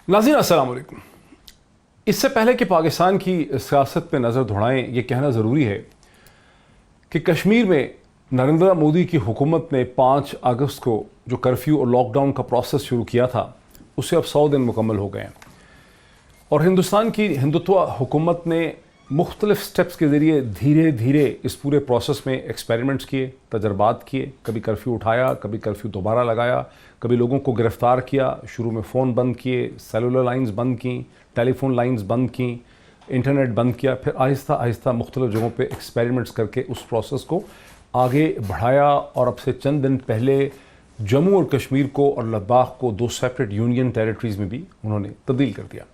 ناظرین السلام علیکم۔ اس سے پہلے کہ پاکستان کی سیاست پہ نظر دوڑائیں، یہ کہنا ضروری ہے کہ کشمیر میں نریندر مودی کی حکومت نے 5 اگست کو جو کرفیو اور لاک ڈاؤن کا پروسیس شروع کیا تھا اسے اب 100 دن مکمل ہو گئے ہیں، اور ہندوستان کی ہندوتوا حکومت نے مختلف سٹیپس کے ذریعے دھیرے دھیرے اس پورے پروسیس میں ایکسپیریمنٹس کیے، تجربات کیے، کبھی کرفیو اٹھایا، کبھی کرفیو دوبارہ لگایا، کبھی لوگوں کو گرفتار کیا، شروع میں فون بند کیے، سیلولر لائنز بند کیں، ٹیلی فون لائنز بند کیں، انٹرنیٹ بند کیا، پھر آہستہ آہستہ مختلف جگہوں پہ ایکسپیریمنٹس کر کے اس پروسیس کو آگے بڑھایا، اور اب سے چند دن پہلے جموں اور کشمیر کو اور لداخ کو 2 سیپریٹ یونین ٹیریٹریز میں بھی انہوں نے تبدیل کر دیا۔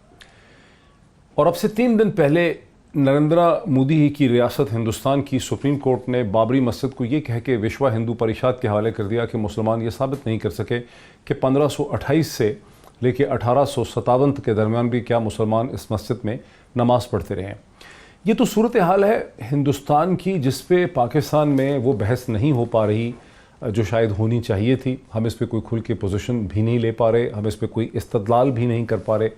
اور اب سے 3 دن پہلے نریندر مودی ہی کی ریاست ہندوستان کی سپریم کورٹ نے بابری مسجد کو یہ کہہ کے وشوا ہندو پریشاد کے حوالے کر دیا کہ مسلمان یہ ثابت نہیں کر سکے کہ 1528 سے لے کے 1857 کے درمیان بھی کیا مسلمان اس مسجد میں نماز پڑھتے رہے ہیں۔ یہ تو صورتحال ہے ہندوستان کی جس پہ پاکستان میں وہ بحث نہیں ہو پا رہی جو شاید ہونی چاہیے تھی۔ ہم اس پہ کوئی کھل کے پوزیشن بھی نہیں لے پا رہے، ہم اس پہ کوئی استدلال بھی نہیں کر پا رہے،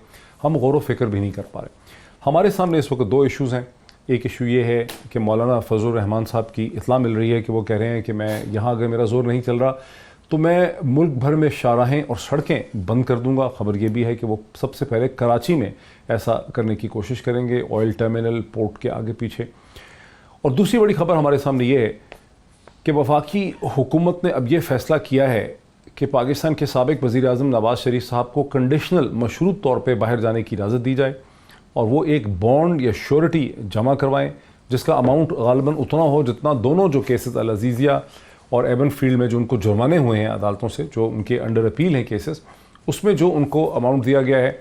ہم غور و فکر بھی نہیں کر پا رہے۔ ہمارے سامنے اس وقت 2 ایشوز ہیں۔ ایک ایشو یہ ہے کہ مولانا فضل الرحمان صاحب کی اطلاع مل رہی ہے کہ وہ کہہ رہے ہیں کہ میں یہاں اگر میرا زور نہیں چل رہا تو میں ملک بھر میں شاہراہیں اور سڑکیں بند کر دوں گا۔ خبر یہ بھی ہے کہ وہ سب سے پہلے کراچی میں ایسا کرنے کی کوشش کریں گے، آئل ٹرمینل، پورٹ کے آگے پیچھے۔ اور دوسری بڑی خبر ہمارے سامنے یہ ہے کہ وفاقی حکومت نے اب یہ فیصلہ کیا ہے کہ پاکستان کے سابق وزیر اعظم نواز شریف صاحب کو کنڈیشنل مشروط طور پہ باہر جانے کی اجازت دی جائے، اور وہ ایک بانڈ یا شیورٹی جمع کروائیں جس کا اماؤنٹ غالباً اتنا ہو جتنا دونوں جو کیسز العزیزیہ اور ایون فیلڈ میں جو ان کو جرمانے ہوئے ہیں عدالتوں سے، جو ان کے انڈر اپیل ہیں کیسز، اس میں جو ان کو اماؤنٹ دیا گیا ہے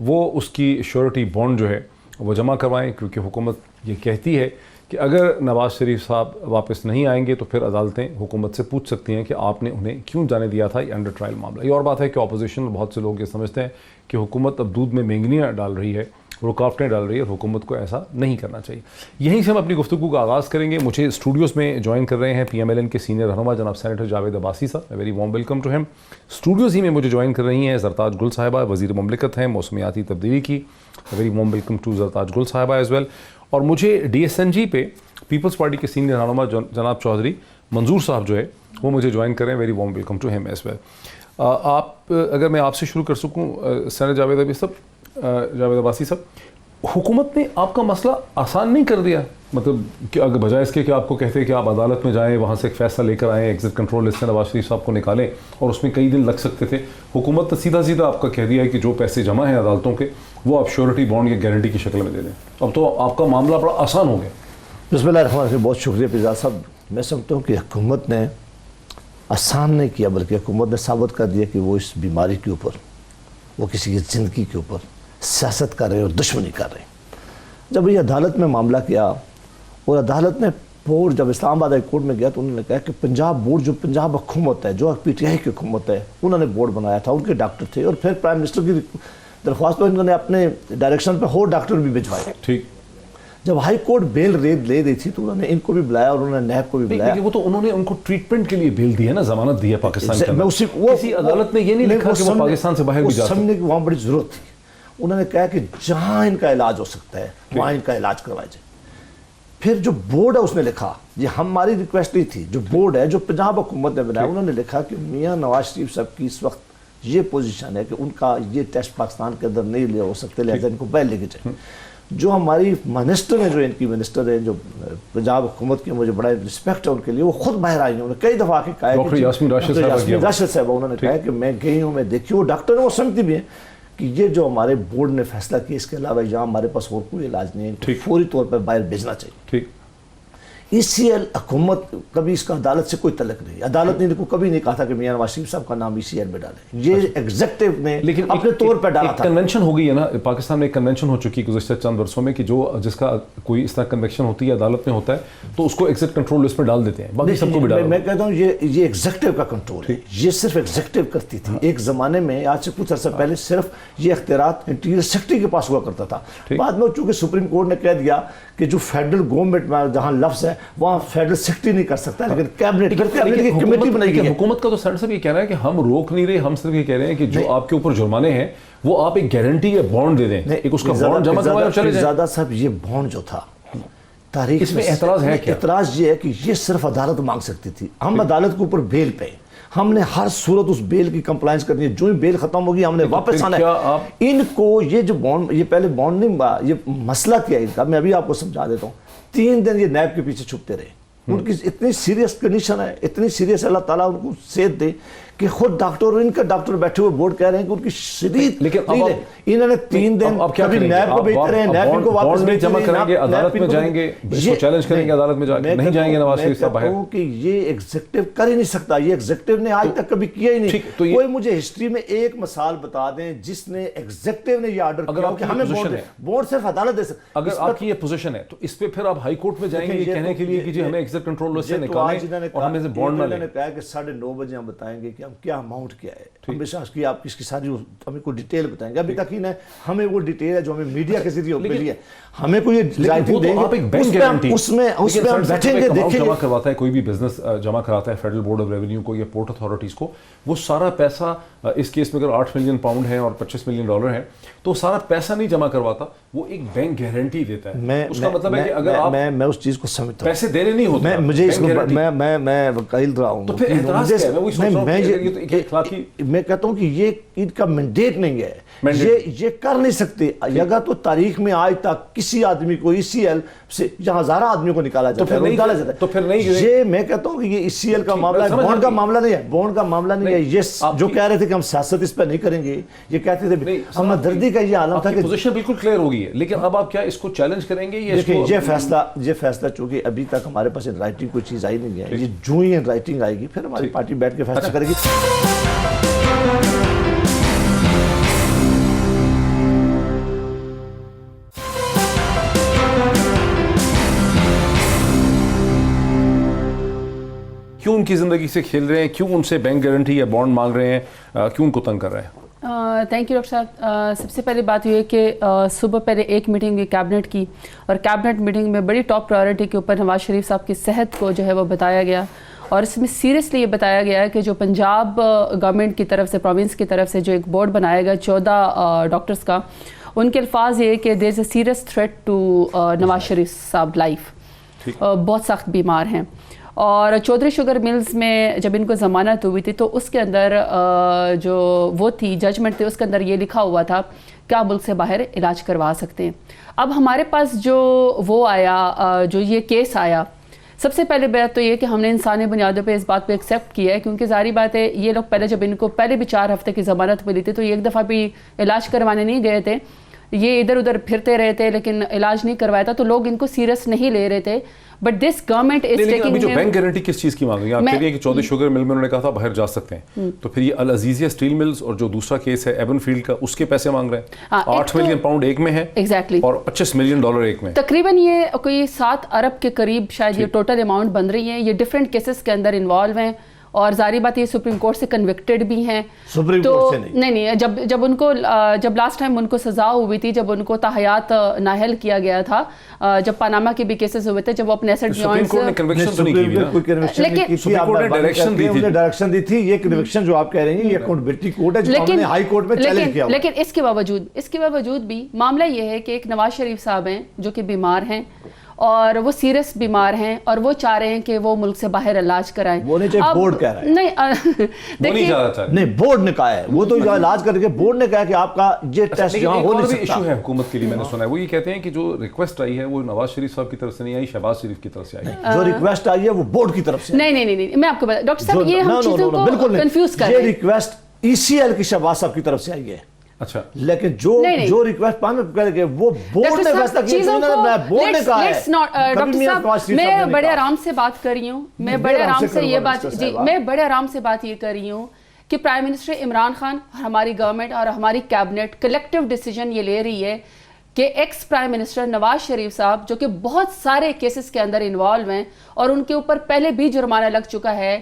وہ اس کی شیورٹی بانڈ جو ہے وہ جمع کروائیں، کیونکہ حکومت یہ کہتی ہے کہ اگر نواز شریف صاحب واپس نہیں آئیں گے تو پھر عدالتیں حکومت سے پوچھ سکتی ہیں کہ آپ نے انہیں کیوں جانے دیا تھا۔ یہ انڈر ٹرائل معاملہ۔ یہ اور بات ہے کہ اپوزیشن بہت سے لوگ یہ سمجھتے ہیں کہ حکومت اب دودھ میں مینگنیاں ڈال رہی ہے، رکاوٹیں ڈال رہی ہے، حکومت کو ایسا نہیں کرنا چاہیے۔ یہیں سے ہم اپنی گفتگو کا آغاز کریں گے۔ مجھے اسٹوڈیوز میں جوائن کر رہے ہیں PMLN کے سینئر رہنما جناب سینیٹر جاوید عباسی صاحب، very warm welcome to him. Studios ہی میں مجھے جوائن کر رہی ہیں زرتاج گل صاحبہ، وزیر مملکت ہیں موسمیاتی تبدیلی کی، very warm welcome to Zartaj Gul صاحبہ ایز ویل۔ اور مجھے DSNG پہ پیپلز پارٹی کے سینئر رہنما جناب چودھری منظور صاحب جو ہے وہ مجھے جوائن کر رہے ہیں، very warm welcome to him as well. آپ اگر میں آپ سے شروع کر سکوں سینیٹر جاوید عباسی صاحب، حکومت نے آپ کا مسئلہ آسان نہیں کر دیا، مطلب کہ اگر بجائے اس کے کہ آپ کو کہتے ہیں کہ آپ عدالت میں جائیں، وہاں سے ایک فیصلہ لے کر آئیں، ایگزٹ کنٹرول لسٹ سے نواز شریف صاحب کو نکالیں، اور اس میں کئی دن لگ سکتے تھے، حکومت نے سیدھا سیدھا آپ کا کہہ دیا ہے کہ جو پیسے جمع ہیں عدالتوں کے وہ آپ شیورٹی بانڈ یا گارنٹی کی شکل میں دے دیں۔ اب تو آپ کا معاملہ بڑا آسان ہو گیا۔ بسم اللہ الرحمن الرحیم۔ بہت شکریہ پیزا صاحب۔ میں سمجھتا ہوں کہ حکومت نے آسان نہیں کیا، بلکہ حکومت نے ثابت کر دیا کہ وہ اس بیماری کے اوپر، وہ کسی کی زندگی کے اوپر سیاست کر رہے اور دشمنی کر رہے ہیں۔ جب یہ عدالت میں معاملہ کیا اور عدالت نے بورڈ جب اسلام آباد ہائی کورٹ میں گیا تو انہوں نے کہا کہ پنجاب بورڈ جو پنجاب حکومت ہے، جو PTI کی حکومت ہے، انہوں نے بورڈ بنایا تھا، ان کے ڈاکٹر تھے، اور پھر پرائم منسٹر کی درخواست پر انہوں نے اپنے ڈائریکشن پہ اور ڈاکٹر بھی بھجوائے۔ ٹھیک، جب ہائی کورٹ بیل لے رہی تھی تو انہوں نے ان کو بھی بلایا اور انہوں نے نیب کو بھی بلایا۔ وہ تو انہوں نے ان کو ٹریٹمنٹ کے لیے بیل دی ہے نا، ضمانت دی ہے پاکستان کے اندر۔ کسی عدالت نے یہ نہیں لکھا کہ وہ پاکستان سے باہر بھی جا سکتے۔ سمجھنے کی وہاں بڑی ضرورت تھی۔ انہوں نے کہا کہ جہاں ان کا علاج ہو سکتا ہے وہاں ان کا علاج کروایا جائے۔ پھر جو بورڈ ہے اس نے لکھا، یہ ہماری ریکویسٹ نہیں تھی، جو بورڈ ہے جو پنجاب حکومت نے بنایا، انہوں نے لکھا کہ میاں نواز شریف صاحب کی اس وقت یہ پوزیشن ہے کہ ان کا یہ ٹیسٹ پاکستان کے اندر نہیں لے ہو سکتے، لہذا ان کو باہر لے کے جائیں۔ جو ہماری منسٹر ہیں، جو ان کی منسٹر ہیں جو پنجاب حکومت کی، مجھے بڑا رسپیکٹ ہے ان کے لیے، وہ خود باہر آئی ہیں۔ انہوں نے کئی دفعہ آ کے کہا ڈاکٹر یاسمین راشد صاحبہ انہوں نے کہا کہ میں گئی ہوں، میں دیکھی، وہ ڈاکٹر ہیں، وہ سمجھتی بھی ہیں کہ یہ جو ہمارے بورڈ نے فیصلہ کیا اس کے علاوہ یہاں ہمارے پاس اور کوئی علاج نہیں ہے، فوری طور پر باہر بھیجنا چاہیے۔ ٹھیک، ECL حکومت کبھی اس کا عدالت سے کوئی تعلق نہیں، عدالت نے کبھی نہیں کہا تھا کہ میاں نواز شریف صاحب کا نام ECL میں ڈالیں، یہ ایگزیکٹو نے لیکن اپنے طور پر ڈالا تھا۔ کنونشن ہو گئی ہے نا پاکستان میں، ایک کنونشن ہو چکی ہے گزشتہ چند برسوں میں کہ جس کا کوئی اس طرح کنویکشن ہوتی ہے عدالت میں ہوتا ہے تو اس کو ایگزیکٹ کنٹرول لسٹ میں ڈال دیتے ہیں، باقی سب کو بھی ڈال۔ میں کہتا ہوں یہ ایگزیکٹو کا کنٹرول ہے، یہ صرف ایگزیکٹو کرتی تھی۔ ایک زمانے میں آج سے کچھ عرصہ پہلے صرف یہ اختیارات انٹیریئر سیکرٹری کے پاس ہوا کرتا تھا، بعد میں چونکہ سپریم کورٹ نے کہہ دیا کہ جو فیڈرل گورنمنٹ میں جہاں لفظ ہے वहाँ फेडरल सेक्रेटरी नहीं कर सकता, लेकिन कैबिनेट कमेटी बनाई गई है। हुकूमत का तो सर साहब ये कह रहा है कि हम रोक नहीं रहे, हम सिर्फ ये कह रहे हैं कि जो आपके ऊपर जुर्माने हैं वो आप एक गारंटी या बॉन्ड दे दें, एक उसका बॉन्ड जमा करवाएं और चले जाएं। ज़्यादा साहब ये बॉन्ड जो था तारीख इसमें एतराज है क्या? एतराज ये है कि ये सिर्फ अदालत मांग सकती थी, हम अदालत के ऊपर बेल पे, हमने हर सूरत उस बेल की कंप्लायंस करनी है, जो ही बेल खत्म होगी हमने वापस आना है। इनको ये जो बॉन्ड, ये पहले बॉन्ड नहीं, ये मसला क्या है इनका, मैं अभी आपको समझा देता हूँ। 3 दिन ये नैब के पीछे छुपते रहे, उनकी इतनी सीरियस कंडीशन है, इतनी सीरियस, अल्लाह ताला उनको सेहत दे कि खुद डॉक्टर, इनका डॉक्टर बैठे हुए बोर्ड कह रहे हैं कि उनकी शरीर, लेकिन इन्होंने 3 दिन कभी नैब को भेजते रहे, नैब इनको वापस नहीं जमा करेंगे, अदालत में जाएंगे, इसको चैलेंज करेंगे अदालत में जाके, नहीं जाएंगे नवाज शरीफ साहब बाहर। कि ये एग्जीक्यूटिव कर ही नहीं सकता, ये एग्जीक्यूटिव ने आज तक कभी किया ही नहीं। कोई मुझे हिस्ट्री में एक मिसाल बता दें जिसने एग्जीक्यूटिव ने ये ऑर्डर किया कि हमें बोर्ड सिर्फ अदालत दे सकती। अगर आपकी ये पोजीशन है तो इस पे फिर आप हाई कोर्ट में जाएंगे ये कहने के लिए कि जी हमें एग्जीक्यूटिव कंट्रोल से निकालें और हमें से बॉन्ड ना लें। मैंने कहा कि 9:30 बजे हम बताएंगे कि हम क्या अमाउंट क्या है, हम विश्वास की आप इसकी सारी हमें कोई डिटेल बताएंगे। अभी तक ही ना हमें वो डिटेल है जो हमें मीडिया के जरिए मिली है, हमें कोई राइटिंग देंगे, उसमें हम बैठेंगे देखेंगे। जमा करवाता है कोई भी बिजनेस जमा कराता है फेडरल बोर्ड ऑफ रेवेन्यू को या पोर्ट अथॉरिटीज को, वो सारा पैसा इस केस में अगर 8 मिलियन पाउंड है और 25 मिलियन डॉलर है तो सारा पैसा नहीं जमा करवाता, वो एक बैंक गारंटी देता है। उसका मतलब है कि अगर आप मैं उस चीज को समझता हूं, पैसे देने नहीं होते, मुझे इसको मैं वकील रहा हूं, तो फिर एतराज क्या है? मैं वही सोच रहा हूं कि ये तो एक इखलाकी, मैं कहता हूं कि ये इनका मैंडेट नहीं है, ये कर नहीं सकते। अगर तो तारीख में आज तक किसी आदमी को ECL से जहां 1000 आदमियों को निकाला जाता है तो फिर नहीं, ये मैं कहता हूं कि ये ECL का मामला है, बॉन्ड का मामला नहीं है, बॉन्ड का मामला नहीं है। ये जो कह रहे थे कि हम सियासत इस पर नहीं करेंगे, ये कहते थे हमदर्दी का ये आलम था कि पोजीशन बिल्कुल क्लियर हो गई है, लेकिन अब आप क्या इसको चैलेंज करेंगे? ये फैसला चूंकि अभी तक हमारे पास इन राइटिंग कोई चीज आई नहीं है, ये जो ही इन राइटिंग आएगी फिर हमारी पार्टी बैठ के फैसला करेगी। क्यों उनकी ज़िंदगी से खेल रहे हैं, क्यों उनसे बैंक गारंटी या बॉन्ड मांग रहे हैं, क्यों उनको तंग कर रहे हैं? थैंक यू डॉक्टर साहब। सबसे पहली बात ये है कि सुबह पहले एक मीटिंग हुई कैबिनेट की, और कैबिनेट मीटिंग में बड़ी टॉप प्रायोरिटी के ऊपर नवाज शरीफ साहब की सेहत को जो है वो बताया गया, और इसमें सीरियसली ये बताया गया है कि जो पंजाब गवर्नमेंट की तरफ से, प्रोविंस की तरफ से जो एक बोर्ड बनाया गया 14 डॉक्टर्स का, उनके अल्फाज ये कि there is a serious threat to Nawaz Sharif साहब लाइफ, बहुत सख्त बीमार हैं। और चौधरी शुगर मिल्स में जब इनको ज़मानत हुई थी तो उसके अंदर जो वो थी जजमेंट थी, उसके अंदर ये लिखा हुआ था कि आप मुल्क से बाहर इलाज करवा सकते हैं। अब हमारे पास जो वो आया, जो ये केस आया, सबसे पहले बात तो ये कि हमने इंसानी बुनियादों पे इस बात पे एक्सेप्ट किया है, क्योंकि जारी बात है ये लोग पहले जब इनको पहले भी 4 हफ्ते की ज़मानत मिली थी तो ये एक दफ़ा भी इलाज करवाने नहीं गए थे, ये इधर उधर फिरते रहे थे लेकिन इलाज नहीं करवाया था, तो लोग इनको सीरियस नहीं ले रहे थे। But this government is taking, जो बैंक गारंटी किस चीज की मांग रही है? आप कह रही है कि चौधरी शुगर मिल में उन्होंने कहा था बाहर जा सकते हैं, तो फिर ये अल अजीजिया स्टील मिल्स और जो दूसरा केस है एबन फील्ड का, उसके पैसे मांग रहे हैं। 8 मिलियन पाउंड एक में है एग्जैक्टली, और 25 मिलियन डॉलर एक में, तकरीबन ये कोई 7 अरब के करीब शायद ये टोटल अमाउंट बन रही है। ये डिफरेंट केसेस के अंदर इन्वॉल्व हैं, और जारी बात ये सुप्रीम कोर्ट से कन्विक्टेड भी हैं। सुप्रीम कोर्ट से नहीं, जब उनको जब लास्ट टाइम उनको सजा हुई थी, जब उनको ताहयात नाहल किया गया था, जब पनामा के भी केसेस हुए थे, जब वो अपने एसेट सुप्रीम कोर्ट ने कन्विक्शन तो नहीं की ना, लेकिन सुप्रीम कोर्ट ने डायरेक्शन दी थी। ये कन्विक्शन जो आप कह रहे हैं ये अकाउंटेबिलिटी कोर्ट है, जो हमने हाई कोर्ट में चैलेंज किया। लेकिन इसके बावजूद भी मामला ये है कि एक नवाज शरीफ साहब हैं जो कि बीमार हैं, और वो सीरियस बीमार हैं, और वो चाह रहे हैं कि वो मुल्क से बाहर इलाज कराएं। वो नहीं चाहिए, बोर्ड कह रहा है। नहीं, बोर्ड ने कहा है, वो तो इलाज करके बोर्ड ने कहा कि आपका ये टेस्ट यहाँ हो नहीं सकता। इशू है हुकूमत के लिए, मैंने सुना है, वो ये कहते हैं कि जो रिक्वेस्ट आई है वो नवाज शरीफ साहब की तरफ से नहीं आई, शहबाज शरीफ की तरफ से आई। जो रिक्वेस्ट आई है वो बोर्ड की तरफ से। नहीं, मैं आपको बता, डॉक्टर साहब ये हम चीजों को कंफ्यूज कर रहे हैं। ये रिक्वेस्ट ECL की शहबाज साहब की तरफ से आई है। अच्छा, लेकिन जो रिक्वेस्ट करके वो बोर्ड ने फैसला किया, बोर्ड ने कहा है। डॉक्टर साहब मैं बड़े आराम से बात कर रही हूँ, मैं बड़े आराम से बात ये कर रही हूँ कि प्राइम मिनिस्टर इमरान खान और हमारी गवर्नमेंट और हमारी कैबिनेट कलेक्टिव डिसीजन ये ले रही है कि ex prime minister Nawaz Sharif साहब, जो कि बहुत सारे केसेस के अंदर इन्वॉल्व हैं और उनके ऊपर पहले भी जुर्माना लग चुका है,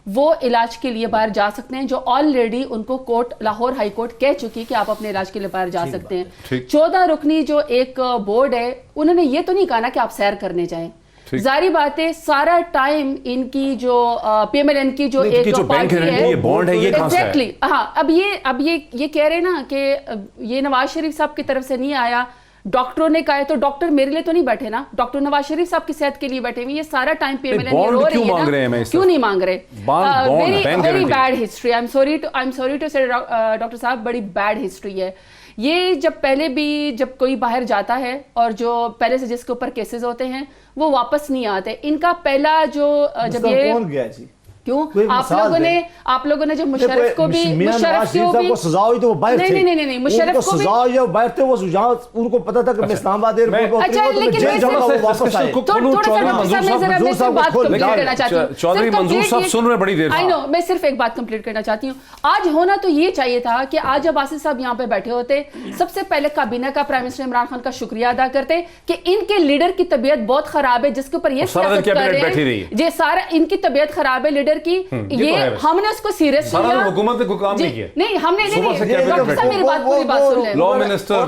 वो इलाज के लिए बाहर जा सकते हैं, जो ऑलरेडी उनको कोर्ट, लाहौर हाई कोर्ट कह चुकी कि आप अपने इलाज के लिए बाहर जा सकते हैं। 14 रुकनी जो एक बोर्ड है, उन्होंने ये तो नहीं कहा ना कि आप सैर करने जाएं, जारी बात है सारा टाइम इनकी जो PMLN की जो एक जो बैंक पार्टी गारंटी है, ये बॉन्ड है, ये कहां से है? एग्जैक्टली, हाँ, अब ये कह रहे हैं ना कि ये नवाज शरीफ साहब की तरफ से नहीं आया, डॉक्टरों ने कहा है, तो डॉक्टर मेरे लिए तो नहीं बैठे ना, डॉक्टर नवाज शरीफ साहब की सेहत के लिए बैठे हुए, ये सारा टाइम PMLN ये रो रही है ना, क्यों नहीं मांग रहे? Very bad history, I am sorry to say doctor साहब, बड़ी बैड हिस्ट्री है ये। जब पहले भी जब कोई बाहर जाता है और जो पहले से जिसके ऊपर केसेस होते हैं वो वापस नहीं आते, इनका पहला जो जब ये कौन गया जी? क्यों आप लोगों ने जो मुशर्रफ को भी सजा हुई तो वो बाहर थे, नहीं मुशर्रफ को सजा हुई वो बाहर थे, वो उनको पता था कि मैं इस्लामाबाद एयरपोर्ट अच्छा, लेकिन चौधरी मंजूर साहब सुन रहे बड़ी देर से। आई नो, मैं सिर्फ एक बात कंप्लीट करना चाहती हूँ। आज होना तो ये चाहिए था कि आज जब आसिफ साहब यहाँ पे बैठे होते, सबसे पहले काबीना का प्राइम मिनिस्टर इमरान खान का शुक्रिया अदा करते कि इनके लीडर की तबीयत बहुत खराब है, जिसके ऊपर ये सियासत कर रहे हैं, ये सारा इनकी तबीयत खराब है लीडर की, ये हमने उसको सीरियस लिया, हुकूमत ने कोई काम नहीं किया, नहीं हमने डॉक्टर साहब मेरी बात पूरी बात सुन लें। लॉ मिनिस्टर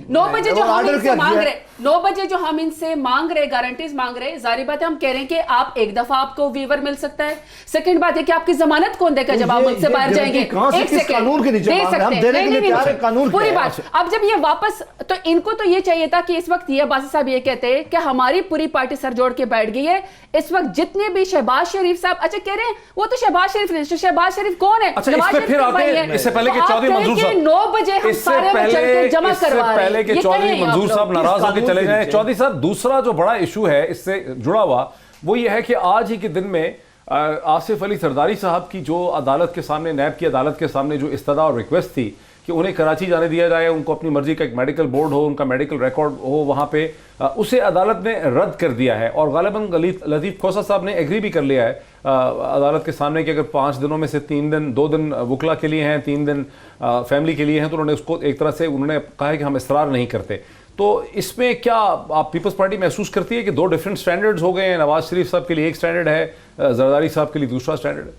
9 बजे जो हम इनसे मांग रहे, 9 बजे जो हम इनसे मांग रहे, गारंटीज मांग रहे, जारी बात है हम कह रहे हैं कि आप एक दफा आपको वीवर मिल सकता है, सेकंड बात है कि आपकी जमानत कौन देगा जब आप मुझसे बाहर जाएंगे, एक सेकंड दे सकते हैं, पूरी बात। अब जब ये वापस, तो इनको तो ये चाहिए था कि इस वक्त ये अब्बासी साहब ये कहते हैं कि हमारी पूरी पार्टी सर जोड़ के बैठ गई है, इस वक्त जितने भी शहबाज शरीफ साहब, अच्छा कह रहे हैं वो तो शहबाज शरीफ नहीं, शहबाज शरीफ कौन है? अच्छा, इस पे फिर आते हैं, इससे पहले कि चौधरी मंजूर साहब 9 बजे हम सारे बच्चे जमा करवा रहे हैं, पहले कि चौधरी मंजूर साहब नाराज होकर चले जाएं। चौधरी साहब, दूसरा जो बड़ा इशू है इससे जुड़ा हुआ वो ये है कि आज ही के दिन में आसिफ अली सरदारी साहब की जो अदालत के सामने, नैब की अदालत के सामने जो इस्तदा और रिक्वेस्ट थी कि उन्हें कराची जाने दिया जाए, उनको अपनी मर्जी का एक मेडिकल बोर्ड हो, उनका मेडिकल रिकॉर्ड हो वहाँ पे, उसे अदालत ने रद्द कर दिया है। और गालिबन लतीफ़ खोसा साहब ने एग्री भी कर लिया है अदालत के सामने कि अगर 5 दिनों में से 3 दिन, 2 दिन वकला के लिए हैं, 3 दिन फैमिली के लिए हैं, तो उन्होंने उसको एक तरह से उन्होंने कहा है कि हम इसरार नहीं करते। तो इसमें क्या आप पीपल्स पार्टी महसूस करती है कि 2 डिफरेंट स्टैंडर्ड्स हो गए हैं? नवाज शरीफ साहब के लिए एक स्टैंडर्ड है, जरदारी साहब के लिए दूसरा स्टैंडर्ड है?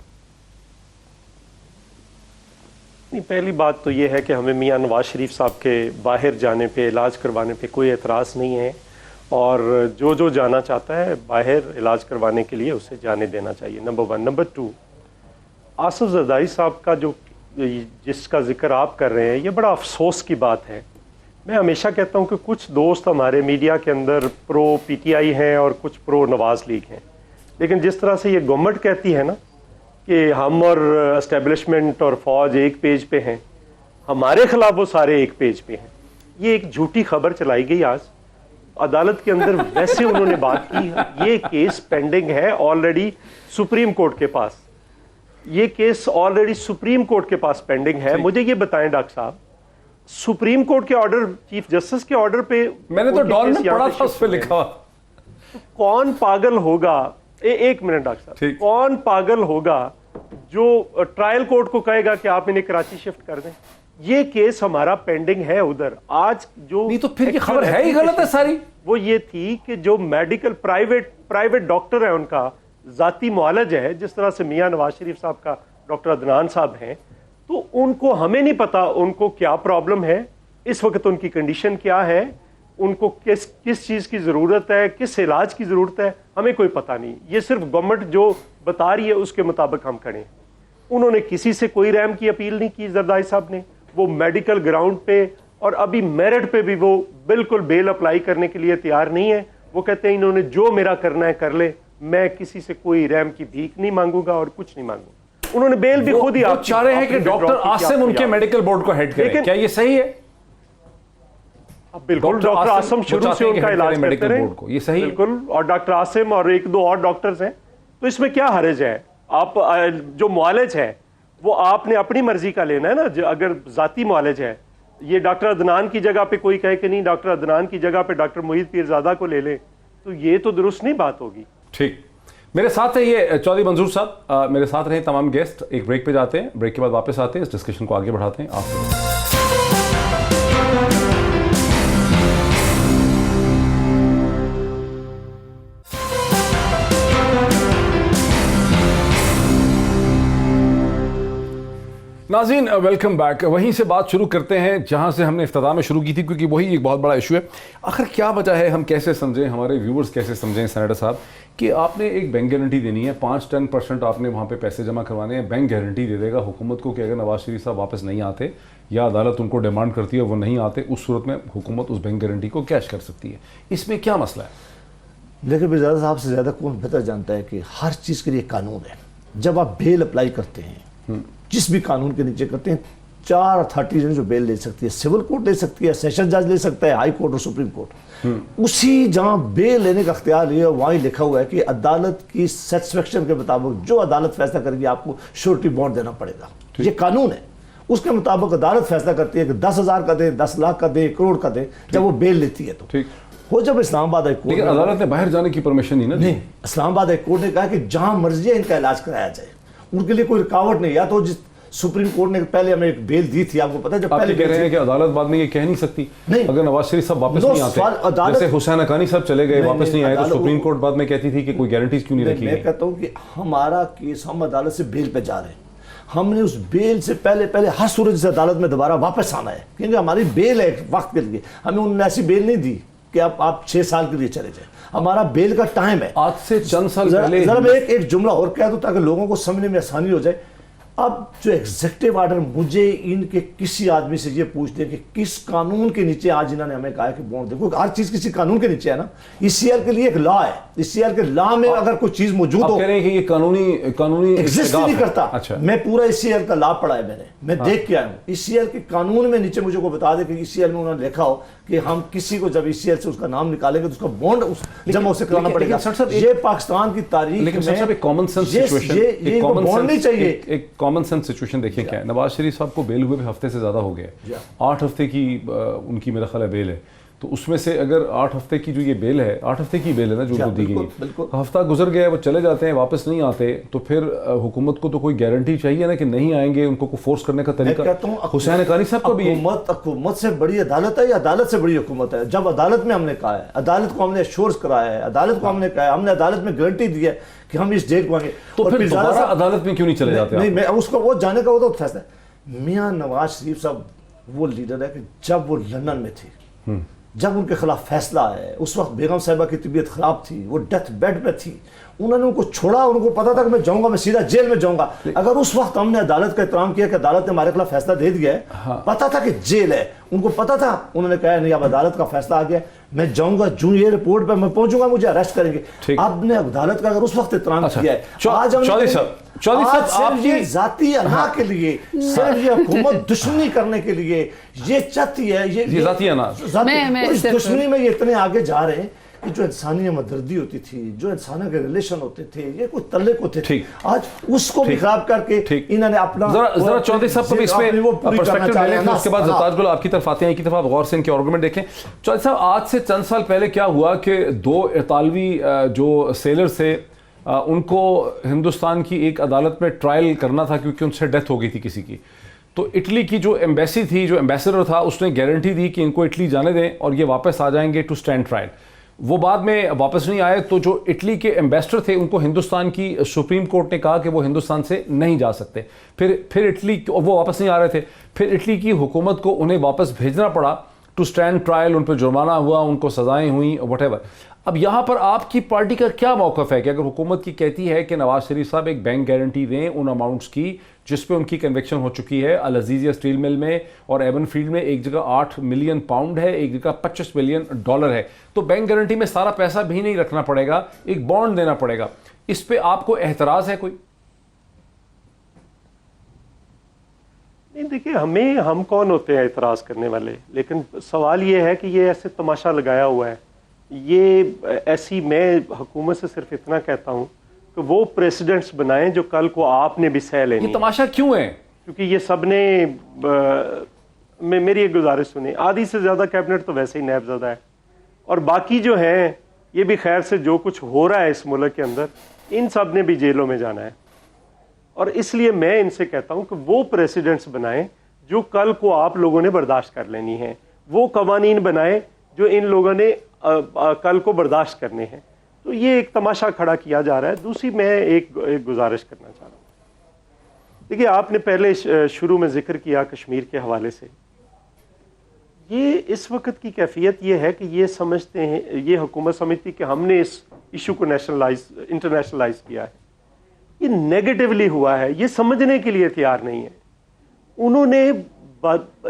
नहीं, पहली बात तो ये है कि हमें मियां नवाज शरीफ साहब के बाहर जाने पे, इलाज करवाने पे कोई एतराज़ नहीं है, और जो जाना चाहता है बाहर इलाज करवाने के लिए उसे जाने देना चाहिए, नंबर 1। नंबर 2, आसिफ जरदारी साहब का जो जिसका जिक्र आप कर रहे हैं, ये बड़ा अफसोस की बात है। मैं हमेशा कहता हूँ कि कुछ दोस्त हमारे मीडिया के अंदर प्रो PTI हैं और कुछ प्रो नवाज लीग हैं, लेकिन जिस तरह से ये गवर्नमेंट कहती है ना कि हम और एस्टेब्लिशमेंट और फौज एक पेज पे हैं, हमारे खिलाफ वो सारे एक पेज पे हैं, ये एक झूठी खबर चलाई गई आज अदालत के अंदर। वैसे उन्होंने बात की, ये केस पेंडिंग है ऑलरेडी सुप्रीम कोर्ट के पास, ये केस ऑलरेडी सुप्रीम कोर्ट के पास पेंडिंग है। मुझे ये बताएं डॉक्टर साहब, सुप्रीम कोर्ट के ऑर्डर, चीफ जस्टिस के ऑर्डर पे, मैंने तो डॉन में पढ़ा था, उस पे लिखा, कौन पागल होगा, एक मिनट डॉक्टर साहब, कौन पागल होगा जो ट्रायल कोर्ट को कहेगा कि आप इन्हें कराची शिफ्ट कर दें? ये केस हमारा पेंडिंग है उधर। आज जो नहीं तो फिर ये खबर है ही गलत है सारी। वो ये थी कि जो मेडिकल प्राइवेट डॉक्टर है, उनका जाती मुआलज है, जिस तरह से मियां नवाज शरीफ साहब का डॉक्टर अदनान साहब हैं, तो उनको, हमें नहीं पता उनको क्या प्रॉब्लम है इस वक्त, उनकी कंडीशन क्या है, उनको किस चीज़ की ज़रूरत है, किस इलाज की ज़रूरत है, हमें कोई पता नहीं। ये सिर्फ गवर्नमेंट जो बता रही है उसके मुताबिक हम खड़े। उन्होंने किसी से कोई रहम की अपील नहीं की जरदारी साहब ने, वो मेडिकल ग्राउंड पे और अभी मेरिट पे भी वो बिल्कुल बेल अप्लाई करने के लिए तैयार नहीं है। वो कहते हैं इन्होंने जो मेरा करना है कर ले, मैं किसी से कोई रहम की भीख नहीं मांगूंगा और कुछ नहीं मांगूंगा। उन्होंने बेल भी खुद ही आप चाह रहे हैं कि डॉक्टर आसिम उनके मेडिकल बोर्ड को हेड करें, क्या ये सही है? बिल्कुल, डॉक्टर आसिम शुरू से उनका इलाज करते रहे, ये सही बिल्कुल, और डॉक्टर आसिम और 1-2 और डॉक्टर्स हैं, तो इसमें क्या हर्ज है? आप जो मुआलिज है वो आपने अपनी मर्जी का लेना है ना। अगर जाती मुआलिज है, ये डॉक्टर अदनान की जगह पे कोई कहे कि नहीं डॉक्टर अदनान की जगह पे डॉक्टर मोहित पीरजादा को ले ले, तो ये तो दुरुस्त नहीं बात होगी। ठीक, मेरे साथ है ये चौधरी मंजूर साहब, मेरे साथ रहे तमाम गेस्ट। एक ब्रेक पे जाते हैं, ब्रेक के बाद वापस आते हैं, इस डिस्कशन को आगे बढ़ाते हैं। आप नाज़रीन वेलकम बैक। वहीं से बात शुरू करते हैं जहां से हमने इफ्तिताह में शुरू की थी, क्योंकि वही एक बहुत बड़ा इशू है। आखिर क्या वजह है, हम कैसे समझें, हमारे व्यूवर्स कैसे समझें सेनेटर साहब, कि आपने एक बैंक गारंटी देनी है, 5-10% आपने वहाँ पे पैसे जमा करवाने हैं, बैंक गारंटी दे देगा हुकूमत को कि अगर नवाज शरीफ साहब वापस नहीं आते या अदालत उनको डिमांड करती है वो नहीं आते, उस सूरत में हुकूमत उस बैंक गारंटी को कैश कर सकती है। इसमें क्या मसला है? देखिए बिरज़ादा साहब से ज़्यादा कौन बेहतर जानता है कि हर चीज़ के लिए कानून है। जब आप बेल अप्लाई करते हैं, जिस भी कानून के नीचे करते हैं, 4 अथॉरिटीज जो बेल ले सकती है, सिविल कोर्ट ले सकती है, सेशन जज ले सकता है, हाई कोर्ट और सुप्रीम कोर्ट। उसी जहां बेल लेने का अख्तियार लिया वहीं लिखा हुआ है कि अदालत की सेटिस्फेक्शन के मुताबिक जो अदालत फैसला करेगी आपको श्योरिटी बॉन्ड देना पड़ेगा। ये कानून है, उसके मुताबिक अदालत फैसला करती है कि 10,000 का दे, 10 लाख का दे, करोड़ का दे, जब वो बेल लेती है तो ठीक हो। जब इस्लामाबाद हाई कोर्ट, लेकिन अदालत ने बाहर जाने की परमिशन नहीं ना दी। नहीं, इस्लामाबाद हाई कोर्ट ने कहा कि जहां मर्जी है इनका इलाज कराया जाए, उनके लिए कोई रुकावट नहीं। या तो जिस सुप्रीम कोर्ट ने पहले हमें एक बेल दी थी, आपको पता है, जब आप पहले कह रहे हैं कि अदालत बाद में ये कह नहीं सकती नहीं, अगर नवाज शरीफ साहब वापस नहीं आते, जैसे हुसैन हकानी साहब चले गए, वापस नहीं आए, तो सुप्रीम कोर्ट बाद में कहती थी कि कोई गारंटीज क्यों नहीं रखी मैं कहता हूं कि हमारा केस, हम अदालत से बेल पे जा रहे हैं, हमने उस बेल से पहले हर सूरत से अदालत में दोबारा वापस आना है, क्योंकि हमारी बेल है एक वक्त के लिए। हमें उन्होंने ऐसी बेल नहीं दी कि आप 6 साल के लिए चले जाए, हमारा बेल का टाइम है। आज से चंद साल पहले जरा मैं एक जुमला और कह दूं ताकि लोगों को समझने में आसानी हो जाए। अब जो एग्जीक्यूटिव ऑर्डर, मुझे इनके किसी आदमी से ये पूछ दे कि किस कानून के नीचे आज इन्होंने हमें कहा है कि बॉन्ड देखो, हर चीज किसी कानून के नीचे है ना। ईसीएल के लिए एक लॉ है, ईसीएल के लॉ में अगर कोई चीज मौजूद हो, कह रहे हैं कि ये कानूनी एग्जिस्ट नहीं करता। अच्छा, मैं मैं पूरा ईसीएल का लॉ पढ़ा है, मैं देख के आया हूँ। ईसीएल के कानून में नीचे मुझे को बता दे कि ईसीएल में उन्होंने लिखा हो कि हम किसी को जब ईसीएल से उसका नाम निकालेंगे तो उसका बॉन्ड जमा उसे कराना पड़ेगा। ये पाकिस्तान की तारीख लेकिन सर एक कॉमन सेंस सिचुएशन, ये बॉन्ड नहीं चाहिए। एक कॉमन सेंस सिचुएशन देखिए क्या है। नवाज शरीफ साहब को बेल हुए भी हफ्ते से ज्यादा हो गया, 8 हफ्ते की उनकी मेरा ख्याल है बेल है। तो उसमें से अगर 8 हफ्ते की जो ये बेल है, 8 हफ्ते की बेल है ना जो उनको दी गई, हफ्ता गुजर गया, वो चले जाते हैं, वापस नहीं आते, तो फिर हुकूमत को तो कोई गारंटी चाहिए ना कि नहीं आएंगे, उनको को फोर्स करने का तरीका। हुसैन हकानी साहब को भी हुकूमत से बड़ी अदालत है या अदालत से बड़ी हुकूमत है? जब अदालत में हमने कहा है, अदालत को हमने एश्योर कराया है, अदालत को हमने कहा है, हमने अदालत में गारंटी दी है कि हम इस डेट को आएंगे, तो फिर दोबारा अदालत में क्यों नहीं चले जाते? नहीं, मैं उसको वो जाने का वो तो फैसला है। मियां नवाज शरीफ साहब वो लीडर है कि जब वो लंदन में थे, जब उनके खिलाफ फैसला है, उस वक्त बेगम साहिबा की तबीयत खराब थी, वो डेथ बेड पे थी, उन्होंने उनको छोड़ा। उनको पता था कि मैं जाऊंगा, मैं सीधा जेल में जाऊंगा। अगर उस वक्त हमने अदालत का एहतराम किया कि अदालत ने हमारे खिलाफ फैसला दे दिया है, पता था कि जेल है, उनको पता था, उन्होंने कहा नहीं अब अदालत का फैसला आ गया, मैं जाऊंगा, जो ये रिपोर्ट पे मैं पहुंचूंगा मुझे अरेस्ट करेंगे। आपने अदालत का अगर उस वक्त एहतराम किया है, आज सिर्फ ये जाती अना के लिए, सिर्फ ये हुकूमत दुश्मनी करने के लिए ये चाहती है, ये जाती अना, इस दुश्मनी में ये इतने आगे जा रहे हैं कि जो इंसानी हमदर्दी होती थी, जो इंसानों के रिलेशन होते थे, ये कुछ तल्ले होते थे, आज उसको भी खराब करके इन्होंने अपना जरा चौधरी साहब को इसमें पर्सपेक्टिव ले लें, उसके बाद ज़रताज गुल आपकी तरफ आते हैं, एक ही तरफ आप गौर से इनके आर्गुमेंट देखें। चौधरी साहब, आज से चंद साल पहले क्या हुआ कि 2 इतालवी जो सेलर थे उनको हिंदुस्तान की एक अदालत में ट्रायल करना था क्योंकि उनसे डेथ हो गई थी किसी की। तो इटली की जो एम्बेसी थी, जो एम्बेसडर था, उसने गारंटी दी कि इनको इटली जाने दें और ये वापस आ जाएंगे टू स्टैंड ट्रायल। वो बाद में वापस नहीं आए, तो जो इटली के एम्बेसडर थे उनको हिंदुस्तान की सुप्रीम कोर्ट ने कहा कि वो हिंदुस्तान से नहीं जा सकते। फिर इटली, वो वापस नहीं आ रहे थे, फिर इटली की हुकूमत को उन्हें वापस भेजना पड़ा टू स्टैंड ट्रायल, उन पर जुर्माना हुआ, उनको सजाएं हुई, वटेवर। अब यहाँ पर आपकी पार्टी का क्या मौक़िफ़ है कि अगर हुकूमत की कहती है कि नवाज शरीफ साहब एक बैंक गारंटी दें उन अमाउंट्स की जिस पे उनकी कन्विक्शन हो चुकी है, अल अज़ीज़िया स्टील मिल में और एवन फील्ड में एक जगह 8 मिलियन पाउंड है, एक जगह 25 मिलियन डॉलर है, तो बैंक गारंटी में सारा पैसा भी नहीं रखना पड़ेगा, एक बॉन्ड देना पड़ेगा। इस पे आपको एतराज़ है कोई? नहीं, देखिए हम कौन होते हैं एतराज़ करने वाले, लेकिन सवाल ये है कि ये ऐसे तमाशा लगाया हुआ है, ये ऐसी, मैं हुकूमत से सिर्फ इतना कहता हूँ कि वो प्रेसिडेंट्स बनाएं जो कल को आपने भी सह लेनी। ये तमाशा क्यों है? क्योंकि ये सब ने मेरी एक गुजारिश सुनी, आधी से ज़्यादा कैबिनेट तो वैसे ही नैबज़दा है, और बाकी जो हैं ये भी खैर से जो कुछ हो रहा है इस मुल्क के अंदर, इन सब ने भी जेलों में जाना है। और इसलिए मैं इनसे कहता हूँ कि वो प्रेसिडेंट्स बनाएं जो कल को आप लोगों ने बर्दाश्त कर लेनी है, वो कवानीन बनाएं जो इन लोगों ने कल को बर्दाश्त करने हैं। तो ये एक तमाशा खड़ा किया जा रहा है। दूसरी मैं एक गुजारिश करना चाह रहा हूँ, دیکھیے آپ نے پہلے شروع میں ذکر کیا کشمیر کے حوالے سے، یہ اس وقت کی کیفیت یہ ہے کہ یہ سمجھتے ہیں، یہ حکومت سمجھتی کہ ہم نے اس ایشو کو انٹرنیشنلائز کیا ہے. یہ نیگیٹیولی ہوا ہے، یہ سمجھنے کے لیے تیار نہیں ہے. انہوں نے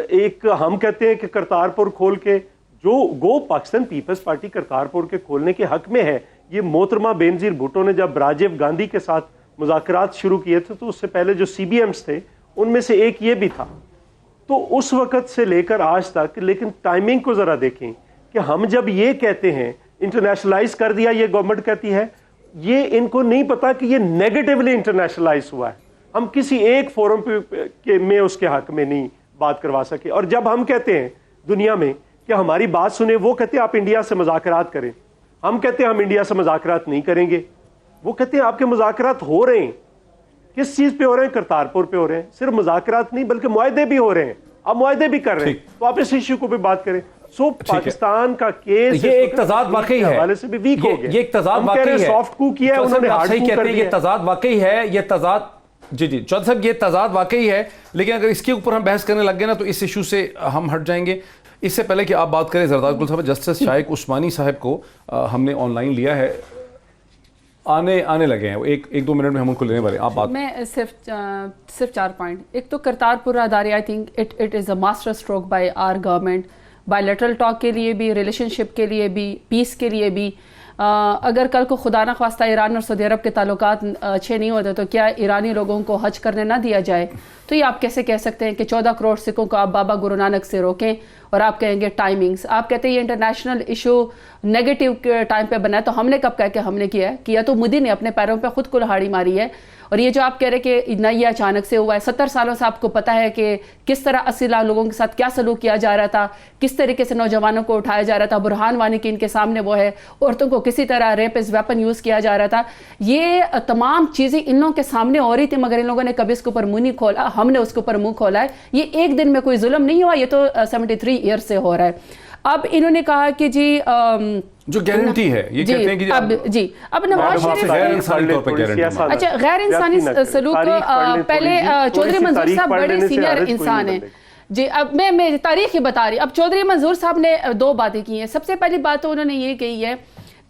ایک، ہم کہتے ہیں کہ کرتارپور کھول کے جو پاکستان پیپلز پارٹی کرتارپور کے کھولنے کے حق میں ہے. یہ محترمہ بینظیر بھٹو نے جب راجیو گاندھی کے ساتھ مذاکرات شروع کیے تھے تو اس سے پہلے جو سی بی ایمز تھے ان میں سے ایک یہ بھی تھا. تو اس وقت سے لے کر آج تک، لیکن ٹائمنگ کو ذرا دیکھیں کہ ہم جب یہ کہتے ہیں انٹرنیشنلائز کر دیا، یہ گورنمنٹ کہتی ہے، یہ ان کو نہیں پتا کہ یہ نیگیٹیولی انٹرنیشنلائز ہوا ہے. ہم کسی ایک فورم پہ میں اس کے حق میں نہیں بات کروا سکے. اور جب ہم کہتے ہیں دنیا میں کہ ہماری بات سنیں، وہ کہتے ہیں آپ انڈیا سے مذاکرات کریں. ہم کہتے ہیں ہم انڈیا سے مذاکرات نہیں کریں گے. وہ کہتے ہیں آپ کے مذاکرات ہو رہے ہیں. کس چیز پہ ہو رہے ہیں؟ کرتارپور پہ ہو رہے ہیں. صرف مذاکرات نہیں بلکہ معاہدے بھی ہو رہے ہیں. اب معاہدے بھی کر رہے ہیں تو آپ اس ایشو کو بھی بات کریں. سو پاکستان کا کیس یہ ایک تضاد واقعی ہے، حوالے سے بھی ویک ہو گیا. یہ ایک تضاد واقعی ہے. سافٹ کو کیا ہے انہوں نے ہارڈ کو کر دیا. یہ تضاد واقعی ہے، یہ تضاد، جی چودھری صاحب یہ تضاد واقعی ہے. لیکن اگر اس کے اوپر ہم بحث کرنے لگ گئے نا تو اس ایشو سے ہم ہٹ جائیں گے. اس سے پہلے کہ آپ بات کریں زرداد گل صاحب، جسٹس شائق عثمانی صاحب کو ہم نے آن لائن لیا ہے، آنے لگے ہیں. ایک دو منٹ میں ہم ان کو لینے والے. آپ بات میں صرف 4 پوائنٹ. ایک تو کرتارپور ادارے، I think it is a masterstroke by our government, bilateral talk کے لیے بھی، ریلیشن شپ کے لیے بھی، پیس کے لیے بھی. اگر کل کو خدا نہ خواستہ ایران اور سعودی عرب کے تعلقات اچھے نہیں ہوتے تو کیا ایرانی لوگوں کو حج کرنے نہ دیا جائے؟ تو یہ آپ کیسے کہہ سکتے ہیں کہ 14 کروڑ سکھوں کو آپ بابا گرو نانک سے روکیں اور آپ کہیں گے ٹائمنگز؟ آپ کہتے ہیں یہ انٹرنیشنل ایشو نیگیٹو ٹائم پہ بنا ہے. تو ہم نے کب کہا کہ ہم نے کیا تو مودی نے اپنے پیروں پہ خود کلہاڑی ماری ہے. اور یہ جو آپ کہہ رہے کہ نہ یہ اچانک سے ہوا ہے، 70 سالوں سے آپ کو پتا ہے کہ کس طرح 80 لاکھ لوگوں کے ساتھ کیا سلوک کیا جا رہا تھا، کس طریقے سے نوجوانوں کو اٹھایا جا رہا تھا. برہان وانی کی ان کے سامنے وہ ہے، عورتوں کو کسی طرح ریپ از ویپن یوز کیا جا رہا تھا. یہ تمام چیزیں ان لوگوں کے سامنے ہو رہی تھی مگر ان لوگوں نے کبھی اس کے اوپر منہ نہیں کھولا. ہم نے اس کے اوپر منہ کھولا ہے. یہ ایک دن میں کوئی ظلم نہیں ہوا، یہ تو 73 ایئر سے ہو رہا ہے. اب انہوں نے کہا کہ جی جو گارنٹی ہے، یہ کہتے ہیں کہ اب نواز شریف غیر انسانی طور پر گارنٹی. اچھا، غیر انسانی سلوک پہلے چودھری منظور صاحب بڑے سینئر انسان ہیں. جی اب میں تاریخ ہی بتا رہی. اب چودھری منظور صاحب نے 2 باتیں کی ہیں. سب سے پہلی بات تو انہوں نے یہ کہی ہے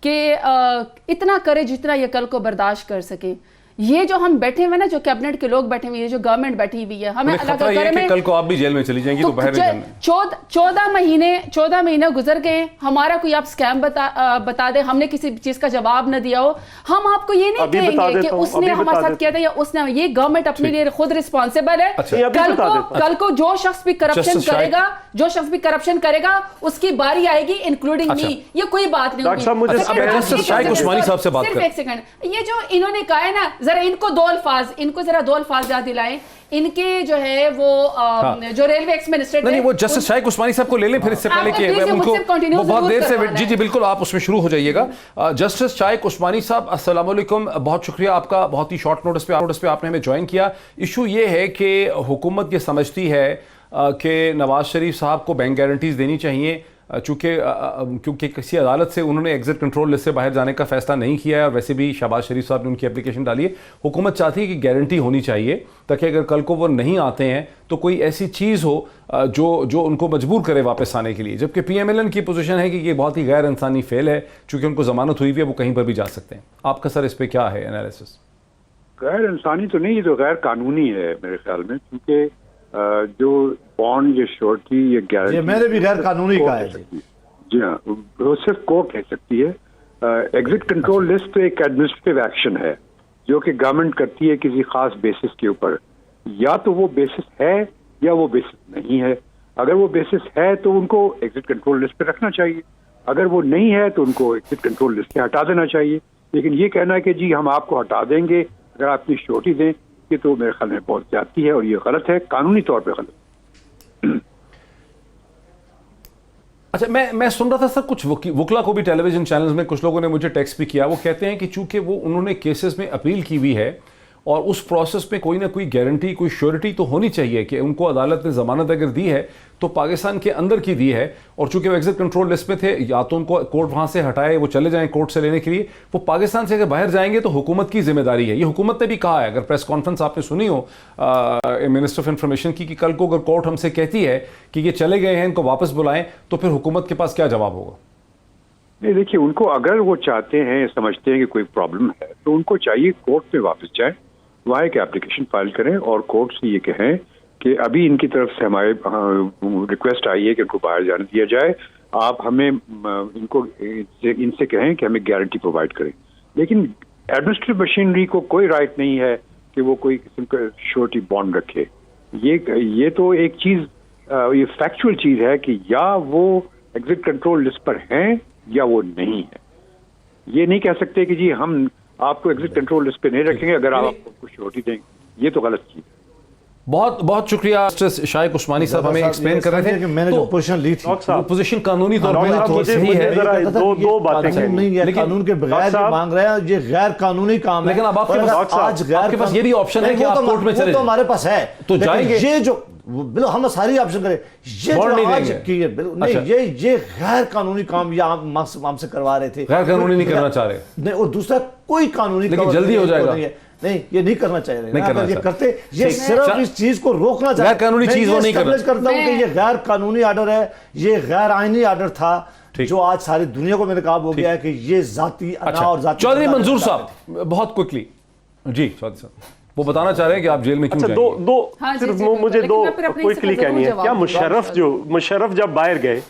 کہ اتنا کرے جتنا یہ کل کو برداشت کر سکے. یہ جو ہم بیٹھے ہوئے نا، جو کیبنٹ کے لوگ بیٹھے ہوئے ہیں، جو گورنمنٹ بیٹھی ہوئی ہے، ہمیں اللہ کا کرم ہے کل کو آپ بھی جیل میں چلی جائیں گی تو باہر نہیں جانا. 14 مہینے گزر گئے، ہمارا کوئی آپ سکیم بتا دیں، ہم نے کسی چیز کا جواب نہ دیا ہو. ہم آپ کو یہ نہیں کہیں گے کہ اس نے ہمارے ساتھ کیا تھا یا اس نے. یہ گورنمنٹ اپنے لیے خود رسپانسیبل ہے. کل کو جو شخص بھی کرپشن کرے گا اس کی باری آئے گی، انکلوڈنگ می. یہ کوئی بات نہیں ہوگی. جسٹس شائق عثمانی صاحب سے بات صرف ایک سیکنڈ. یہ جو انہوں نے کہا ہے نا، ذرا ان کو ذرا 2 الفاظ یاد دلائیں. ان کے جو ہے وہ جو ریلوے ایکس منسٹر نہیں، وہ جسٹس شائق عثمانی صاحب کو لے لیں پھر اس سے پہلے کہ ان کو وہ بہت دیر سے. جی بالکل، آپ اس میں شروع ہو جائیے گا. جسٹس شائق عثمانی صاحب السلام علیکم، بہت شکریہ آپ کا، بہت ہی شارٹ نوٹس پہ آپ نے ہمیں جوائن کیا. ایشو یہ ہے کہ حکومت یہ سمجھتی ہے کہ نواز شریف صاحب کو بینک گارنٹیز دینی چاہیے کیونکہ کسی عدالت سے انہوں نے ایگزٹ کنٹرول لسٹ سے باہر جانے کا فیصلہ نہیں کیا ہے. اور ویسے بھی شہباز شریف صاحب نے ان کی اپلیکیشن ڈالی ہے. حکومت چاہتی ہے کہ گارنٹی ہونی چاہیے تاکہ اگر کل کو وہ نہیں آتے ہیں تو کوئی ایسی چیز ہو جو ان کو مجبور کرے واپس آنے کے لیے. جبکہ پی ایم ایل این کی پوزیشن ہے کہ یہ بہت ہی غیر انسانی فعل ہے، چونکہ ان کو ضمانت ہوئی ہوئی ہے، وہ کہیں پر بھی جا سکتے ہیں. آپ کا سر اس پہ کیا ہے انالیسس؟ غیر انسانی تو نہیں، یہ تو غیر قانونی ہے میرے خیال میں، کیونکہ جو بانڈ، یہ شورٹی، یہ گارنٹی، میں نے بھی غیر قانونی کہا ہے. جی ہاں، وہ صرف کو کہہ سکتی ہے. ایگزٹ کنٹرول لسٹ ایک ایڈمنسٹریٹو ایکشن ہے جو کہ گورنمنٹ کرتی ہے کسی خاص بیسس کے اوپر. یا تو وہ بیسس ہے یا وہ بیسس نہیں ہے. اگر وہ بیسس ہے تو ان کو ایگزٹ کنٹرول لسٹ پہ رکھنا چاہیے، اگر وہ نہیں ہے تو ان کو ایگزٹ کنٹرول لسٹ سے ہٹا دینا چاہیے. لیکن یہ کہنا ہے کہ جی ہم آپ کو ہٹا دیں گے اگر آپ کی شورٹی دیں، یہ تو میرے خیال میں بہت زیادتی ہے اور یہ غلط ہے، قانونی طور پہ غلط. اچھا، میں سن رہا تھا سر کچھ وکلا کو بھی ٹیلی ویژن چینلز میں کچھ لوگوں نے مجھے ٹیکسٹ بھی کیا. وہ کہتے ہیں کہ چونکہ انہوں نے کیسز میں اپیل کی ہوئی ہے اور اس پروسیس میں کوئی نہ کوئی گارنٹی, کوئی شیورٹی تو ہونی چاہیے کہ ان کو عدالت نے ضمانت اگر دی ہے تو پاکستان کے اندر کی دی ہے, اور چونکہ وہ ایگزٹ کنٹرول لسٹ میں تھے, یا تو ان کو کورٹ وہاں سے ہٹائے, وہ چلے جائیں کورٹ سے لینے کے لیے, وہ پاکستان سے اگر باہر جائیں گے تو حکومت کی ذمہ داری ہے. یہ حکومت نے بھی کہا ہے, اگر پریس کانفرنس آپ نے سنی ہو منسٹر آف انفارمیشن کی, کہ کل کو اگر کورٹ ہم سے کہتی ہے کہ یہ چلے گئے ہیں, ان کو واپس بلائیں, تو پھر حکومت کے پاس کیا جواب ہوگا؟ نہیں دیکھیے, ان کو اگر وہ چاہتے ہیں, سمجھتے ہیں کہ کوئی پرابلم ہے, تو ان کو چاہیے کورٹ میں واپس جائیں, وہاں ایک اپلیکیشن فائل کریں اور کورٹ سے یہ کہیں کہ ابھی ان کی طرف سے ہمارے ریکویسٹ آئی ہے کہ ان کو باہر جانے دیا جائے, آپ ہمیں ان کو ان سے کہیں کہ ہمیں گارنٹی پرووائڈ کریں. لیکن ایڈمنسٹریٹو مشینری کو کوئی رائٹ نہیں ہے کہ وہ کوئی قسم کا شیورٹی بانڈ رکھے. یہ تو ایک چیز, یہ فیکچوئل چیز ہے کہ یا وہ ایگزٹ کنٹرول لسٹ پر ہیں یا وہ نہیں ہے. یہ نہیں کہہ سکتے کہ جی ہم آپ کو ایگزٹ کنٹرول لسٹ پہ نہیں رکھیں گے اگر آپ کو شیورٹی دیں گے. یہ تو غلط چیز ہے. بہت بہت شکریہ شائق عثمانی صاحب, ہمیں ایکسپلین کر رہے تھے کہ میں نے جو پوزیشن لی تھی وہ پوزیشن قانونی طور پہ صحیح ہے, دو باتیں نہیں ہے, قانون کے بغیر جو مانگ رہے ہیں یہ غیر قانونی کام ہے. لیکن اب آپ کے پاس یہ بھی آپشن ہے کہ آپ کورٹ میں چلے تو ہمارے پاس ہے, تو جائیں گے. یہ جو ہم ساری آپشن کریں, یہ جو آج کی یہ غیر قانونی کام یہ ہم سے کروا رہے تھے, غیر قانونی نہیں کرنا چاہ رہے نہیں, اور دوسرا کوئی قانونی لیکن جلدی ہو جائے گا. نہیں, یہ نہیں کرنا چاہیے, نہیں یہ کرتے, یہ صرف اس چیز کو روکنا چاہتے ہیں. غیر قانونی چیز وہ نہیں کرنا. کرتا ہوں کہ یہ غیر قانونی آرڈر ہے, یہ غیر آئینی آرڈر تھا جو آج ساری دنیا کو میرے کہا ہو گیا ہے کہ یہ ذاتی انا اور ذاتی. چودھری منظور صاحب بہت کوئکلی, جی چودھری صاحب وہ بتانا چاہ رہے ہیں کہ آپ جیل میں کیوں جائیں گے. دو صرف مجھے دو کوئکلی کہنی ہے. کیا مشرف جب باہر گئے,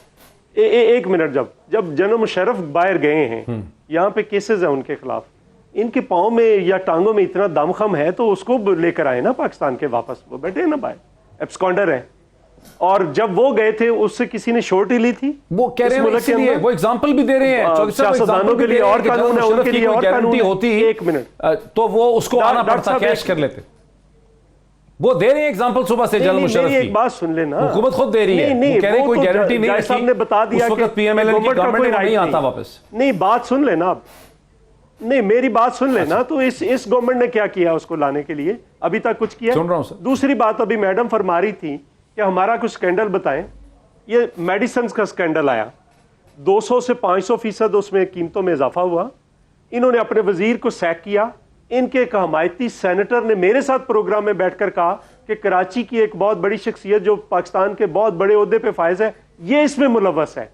ایک منٹ, جب جنرل مشرف باہر گئے ہیں, یہاں پہ کیسز ہیں ان کے خلاف, ان کے پاؤں میں یا ٹانگوں میں اتنا دم خم ہے تو اس کو لے کر آئے نا پاکستان کے واپس. وہ بیٹھے نا باہر, ایبسکانڈر ہے, اور جب وہ گئے تھے اس سے کسی نے شورٹی لی تھی. وہ کہہ رہے ہیں اسی لیے وہ ایگزامپل بھی دے رہے ہیں, سیاستدانوں کے لیے اور قانون ہے, ان کے لیے اور قانون ہوتی, ایک منٹ, تو وہ اس کو آنا پڑتا, کیش کر لیتے. وہ دے رہے ہیں ایگزامپل صبح سے جنرل مشرف کی. ایک بات سن لینا, حکومت خود دے رہی ہے, وہ کہہ رہے کوئی گارنٹی نہیں ہے, صاحب نے بتا دیا کہ پی ایم ایل این کی گورنمنٹ میں نہیں آتا واپس. نہیں, بات سن لینا اب, نہیں میری بات سن لینا. تو اس گورنمنٹ نے کیا کیا اس کو لانے کے لیے؟ ابھی تک کچھ کیا؟ سن رہا ہوں سر. دوسری بات, ابھی میڈم فرما رہی تھی کہ ہمارا کچھ سکینڈل بتائیں. یہ میڈیسنز کا سکینڈل آیا, 200 سے 500% اس میں قیمتوں میں اضافہ ہوا. انہوں نے اپنے وزیر کو سیک کیا. ان کے ایک حمایتی سینیٹر نے میرے ساتھ پروگرام میں بیٹھ کر کہا کہ کراچی کی ایک بہت بڑی شخصیت جو پاکستان کے بہت بڑے عہدے پہ فائز ہے, یہ اس میں ملوث ہے.